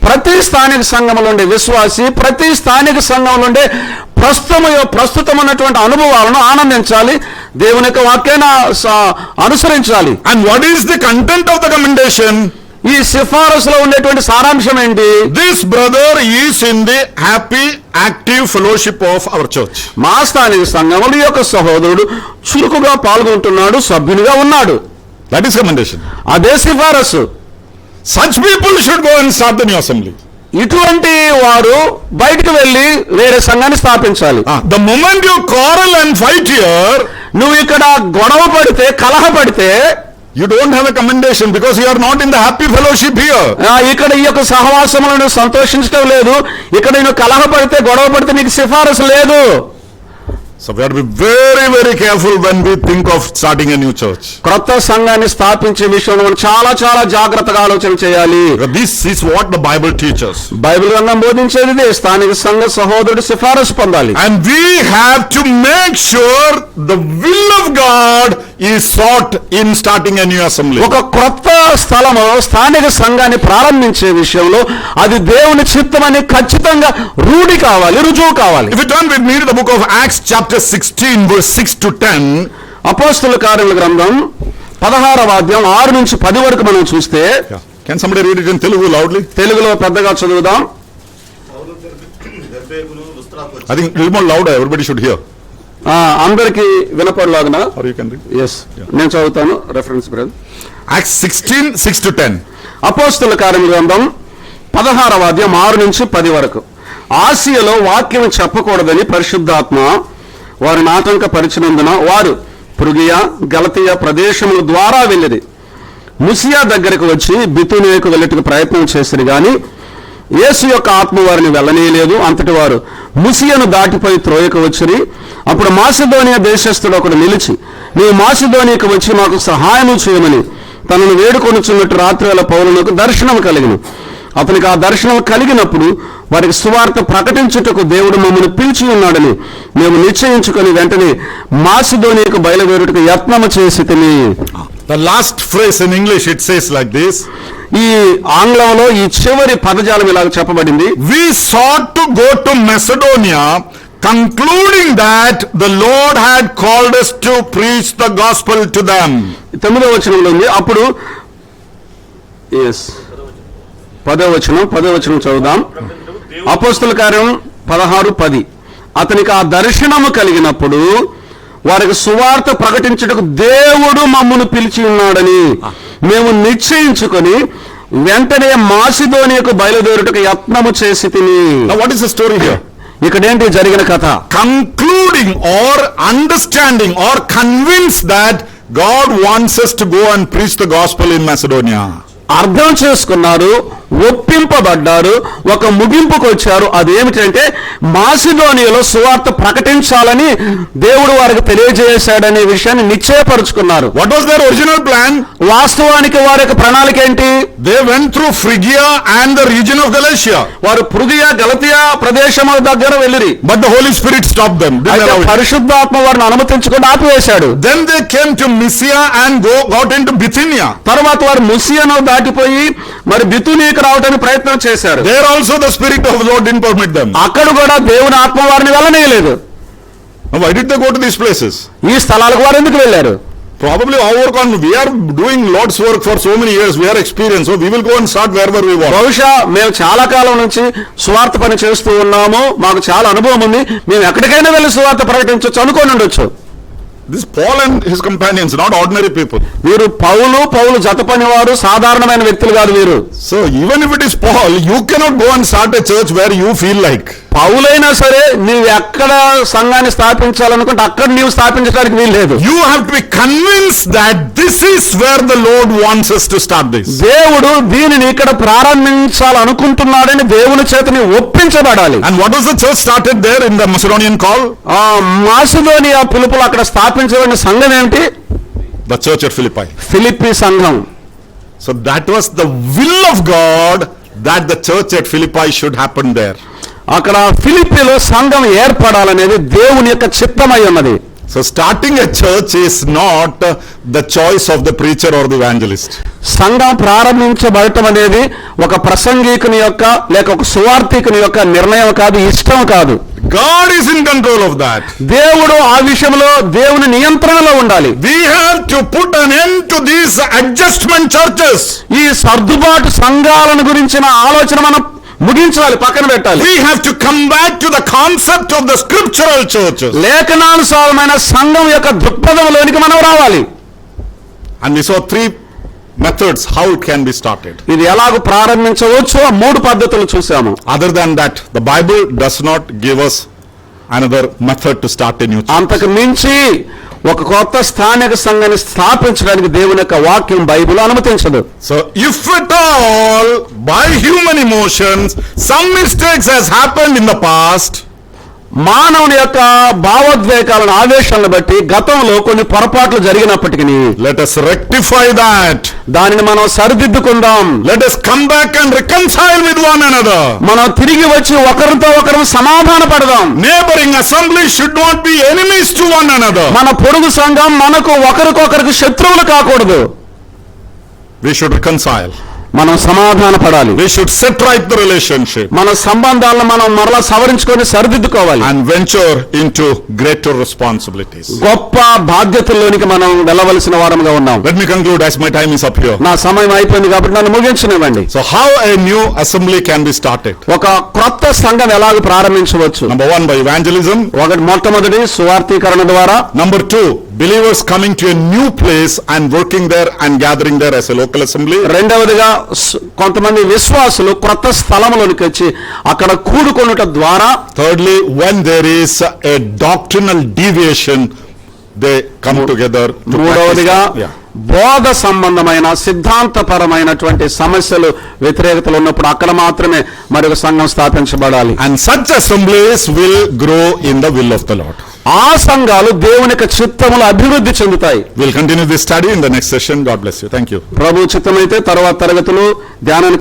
ప్రతి స్థానిక సంఘంలో ఉండే విశ్వాసి ప్రతి స్థానిక సంఘంలో ఉండే ప్రస్తుతం ఉన్నటువంటి అనుభవాలను ఆనందించాలి, దేవుని యొక్క వాక్యాన్ని అనుసరించాలి. And what is the content of the commendation? ఈ సిఫారసులో ఉండేటువంటి సారాంశం ఏంటి? This brother is in the happy active fellowship of our church. మా స్థానిక సంఘంలో ఈ యొక్క సహోదరుడు చురుకుగా పాల్గొంటున్నాడు, సభ్యునిగా ఉన్నాడు. That is commendation. అదే సిఫారసు. Such people should go and start the new assembly. ఇటువంటి వారు బయటకు వెళ్లి వేరే సంఘాన్ని స్థాపించాలి. The moment you quarrel and fight here, నువ్వు ఇక్కడ గొడవ పడితే కలహపడితే you don't have a commendation because you are not in the happy fellowship here. ఇక్కడ ఈ యొక్క సహవాసములను సంతోషించడం లేదు. ఇక్కడ నేను కలహపడితే గొడవ పడితే నీకు సిఫారసు లేదు. So we have to be very, very careful when we think of starting a new church. క్రొత్త సంఘాన్ని స్థాపించే విషయంలో మనం చాలా జాగ్రత్తగా ఆలోచన చేయాలి. This is what the Bible teaches. Bible గ్రంథం బోధించేది స్థానిక సంఘ సహోదరుడు సిఫారసు పొందాలి. And we have to make sure the will of God is sought in starting a new assembly. ఒక క్రొత్త స్థలము స్థానిక సంఘాన్ని ప్రారంభించే విషయంలో అది దేవుని చిత్తమని ఖచ్చితంగా రూఢి కావాలి, రుజువు కావాలి. If you turn with me to the book of Acts chapter 16 verse 6 to 10, అపోస్తలుల కార్యముల గ్రంథం 16వ అధ్యాయం 6 నుంచి 10 వరకు మనం చూస్తే, can somebody read it in Telugu loudly? తెలుగులో పెద్దగా చదువుదాం. I think a little more louder, everybody should hear. అందరికి వినపడలాగన. Or you can read. yes నేను చదువుతాను. Reference brother. Acts 16 6 to 10. అపోస్తలుల కార్యముల గ్రంథం 16వ అధ్యాయం 6 నుంచి 10 వరకు. ఆసియాలో వాక్యం చెప్పకూడదని పరిశుద్ధాత్మ వారిని ఆటంకపరిచినందున వారు పృగియా గలతీయ ప్రదేశముల ద్వారా వెళ్ళిరి. ముసియా దగ్గరకు వచ్చి బితునియకు వెళ్ళటకు ప్రయత్నం చేసిరి గాని యేసు యొక్క ఆత్మ వారిని వెళ్ళనీయలేదు. అంతటి వారు ముసియను దాటిపోయి త్రోయకు వచ్చిరి. అప్పుడు మాసిదోనియా దేశస్థుడు ఒకడు నిలిచి, నీవు మాసిదోనియాకు వచ్చి మాకు సహాయము చేయమని తనను వేడుకొనుచున్నట్టు రాత్రివేళ పౌలునకు దర్శనం కలిగిన. అతనికి ఆ దర్శనం కలిగినప్పుడు వారికి సువార్త ప్రకటించుటకు దేవుడు మమ్మల్ని పిలిచి ఉన్నాడని మేము నిశ్చయించుకొని వెంటనే మాసిదోనియాకు బయలుదేరుటకు యత్నము చేసి తిని. The last phrase in English it says like this. ఈ ఆంగ్లంలో ఈ చివరి పదజాలం ఇలాగ చెప్పబడింది. We sought to go to Macedonia, concluding that the Lord had called us to preach the gospel to them. 9వ వచనంలో ఉంది. అప్పుడు 10వ వచనం చదువుదాం. అపోస్తలుల కార్యం 16:10. అతనికి ఆ దర్శనము కలిగినప్పుడు వారికి సువార్త ప్రకటించుటకు దేవుడు మమ్మల్ని పిలిచి ఉన్నాడని మేము నిశ్చయించుకొని వెంటనే మాసిదోనియాకు బయలుదేరుటకు యత్నము చేసి తిని. Now what is the story here? ఇక్కడేంటి జరిగిన కథ? Concluding or understanding or convinced that God wants us to go and preach the gospel in Macedonia. అర్థం చేసుకున్నారు, ఒప్పింపబడ్డారు, ఒక ముగింపుకు వచ్చారు. అదేమిటంటే మాసిదోనియాలో సువార్త ప్రకటించాలని దేవుడు వారికి తెలియజేశాడనే విషయాన్ని నిశ్చయపరుచుకున్నారు. What was their original plan? వాస్తవానికి వారి యొక్క ప్రణాళిక ఏంటి? They went through Phrygia and the region of Galatia. వారు పృగియా గలతీయా ప్రదేశముల దగ్గర వెళ్ళిరి. But the Holy Spirit stopped them. పరిశుద్ధాత్మ వారిని అనుమతించకుండా ఆపివేశాడు. Then they came to Mysia and got into Bithynia. తర్వాత వారు ముసియాను దాటిపోయి మరి బితునీకు రావడానికి ప్రయత్నం చేశారు. There also the Spirit of the Lord didn't permit them. అక్కడ కూడా దేవుని ఆత్మ వారిని వెళ్ళనీయలేదు. Why did they go to these places? ఈ స్థలాలకు వారు ఎందుకు వెళ్ళారు? Probably our work on, we are doing Lord's work for so many years, we are experienced, so we will go and start wherever we want. బహుశా మేము చాలా కాలం నుంచి సువార్త పని చేస్తూ ఉన్నాము, మాకు చాలా అనుభవం ఉంది, మేము ఎక్కడికైనా వెళ్ళి సువార్త ప్రకటించవచ్చు అనుకోని ఉండొచ్చు. This Paul and his companions, not ordinary people. వీరు పౌలు జత పనివారు, సాధారణమైన వ్యక్తులు కాదు వీరు. So even if it is Paul, you cannot go and start a church where you feel like. పౌలైనా సరే నీవు ఎక్కడ సంఘాన్ని స్థాపించాలనుకుంటే అక్కడ నీవు స్థాపించడానికి వీలు లేదు. You have to be convinced that this is where the Lord wants us to start this. దేవుడు దీనిని ఇక్కడ ప్రారంభించాలనుకుంటున్నాడని దేవుని చేత నీవు ఒప్పించబడాలి. And what was the church started there in the Macedonian call? Macedonia పిలుపులు అక్కడ స్థాపించబడిన సంఘం ఏమిటి? The church at Philippi. Philippi సంఘం. So that was the will of God that the church at Philippi should happen there. అక్కడ ఫిలిప్పీలో సంఘం ఏర్పడాలనేది దేవుని యొక్క చిత్తమై ఉన్నది. So starting a church is not the choice of the preacher or the evangelist. సంఘం ప్రారంభించబడటం అనేది ఒక ప్రసంగికుని యొక్క లేక ఒక సువార్థికుని యొక్క నిర్ణయం కాదు, ఇష్టం కాదు. God is in control of that. దేవుడు ఆ విషయంలో దేవుని నియంత్రణలో ఉండాలి. We have to put an end to these adjustment churches. ఈ సర్దుబాటు సంఘాలను గురించిన ఆలోచన మనం ముగించాలి, పక్కన పెట్టాలి. We have to come back to the concept of the scriptural churches. లేఖనానుసారమైన సంఘం యొక్క దృక్పథంలోనికి మనం రావాలి. And we saw three methods how it can be started. ఇది ఎలాగో ప్రారంభించవచ్చు, ఆ 3 పద్ధతులు చూసాము. Other than that, the Bible does not give us another method to start a new church. అంతకు మించి ఒక కొత్త స్థానిక సంఘాన్ని స్థాపించడానికి దేవుని యొక్క వాక్యం బైబిల్ అనుమతించదు. So if at all by human emotions some mistakes has happened in the past, మానవుని యొక్క భావోద్వేగాలను ఆవేశాలను బట్టి గతంలో కొన్ని పొరపాట్లు జరిగినప్పటికీ let us rectify that. దానిని మనం సరిదిద్దుకుందాం. Let us come back and reconcile with one another. మనం తిరిగి వచ్చి ఒకరితో ఒకరు సమాధాన పడదాం. Neighboring assemblies should not be enemies to one another. మన పొరుగు సంఘం మనకు ఒకరికొకరికి శత్రువులు కాకూడదు. We should reconcile. మనం సమాధాన పడాలి. We should set right the relationship మన సంబంధాలను మనం మరలా సవరించుకొని సరిదిద్దుకోవాలి. and venture into greater responsibilities. గొప్ప బాధ్యతల్లోనికి మనం వెళ్ళవలసిన వారముగా ఉన్నాం. Let me conclude as my time is up here. నా సమయం అయిపోయింది కాబట్టి నన్ను ముగించనివ్వండి. So how a new assembly can be started? ఒక క్రొత్త సంఘం ఎలాగ ప్రారంభించవచ్చు? Number 1, by evangelism. మొట్టమొదటి సువార్థీకరణ ద్వారా. Number 2, believers coming to a new place and working there and gathering there as a local assembly. రెండవదిగా కొంతమంది విశ్వాసులు క్రొత్త స్థలములోనికి వచ్చి అక్కడ కూడుకొనుట ద్వారా. Thirdly, when there is a doctrinal deviation, they come together to మూడవదిగా practice. బోధ సంబంధమైన సిద్ధాంతపరమైనటువంటి సమస్యలు వ్యతిరేకతలు ఉన్నప్పుడు అక్కడ మాత్రమే మరొక సంఘం స్థాపించబడాలి. And such assemblies will grow in the will of the Lord. ఆ సంఘాలు దేవుని యొక్క చిత్తములు అభివృద్ధి చెందుతాయి. We'll continue this study in the next session. God bless you. Thank you. ప్రభు చిత్తమైతే తరువాత తరగతులు ధ్యానానికి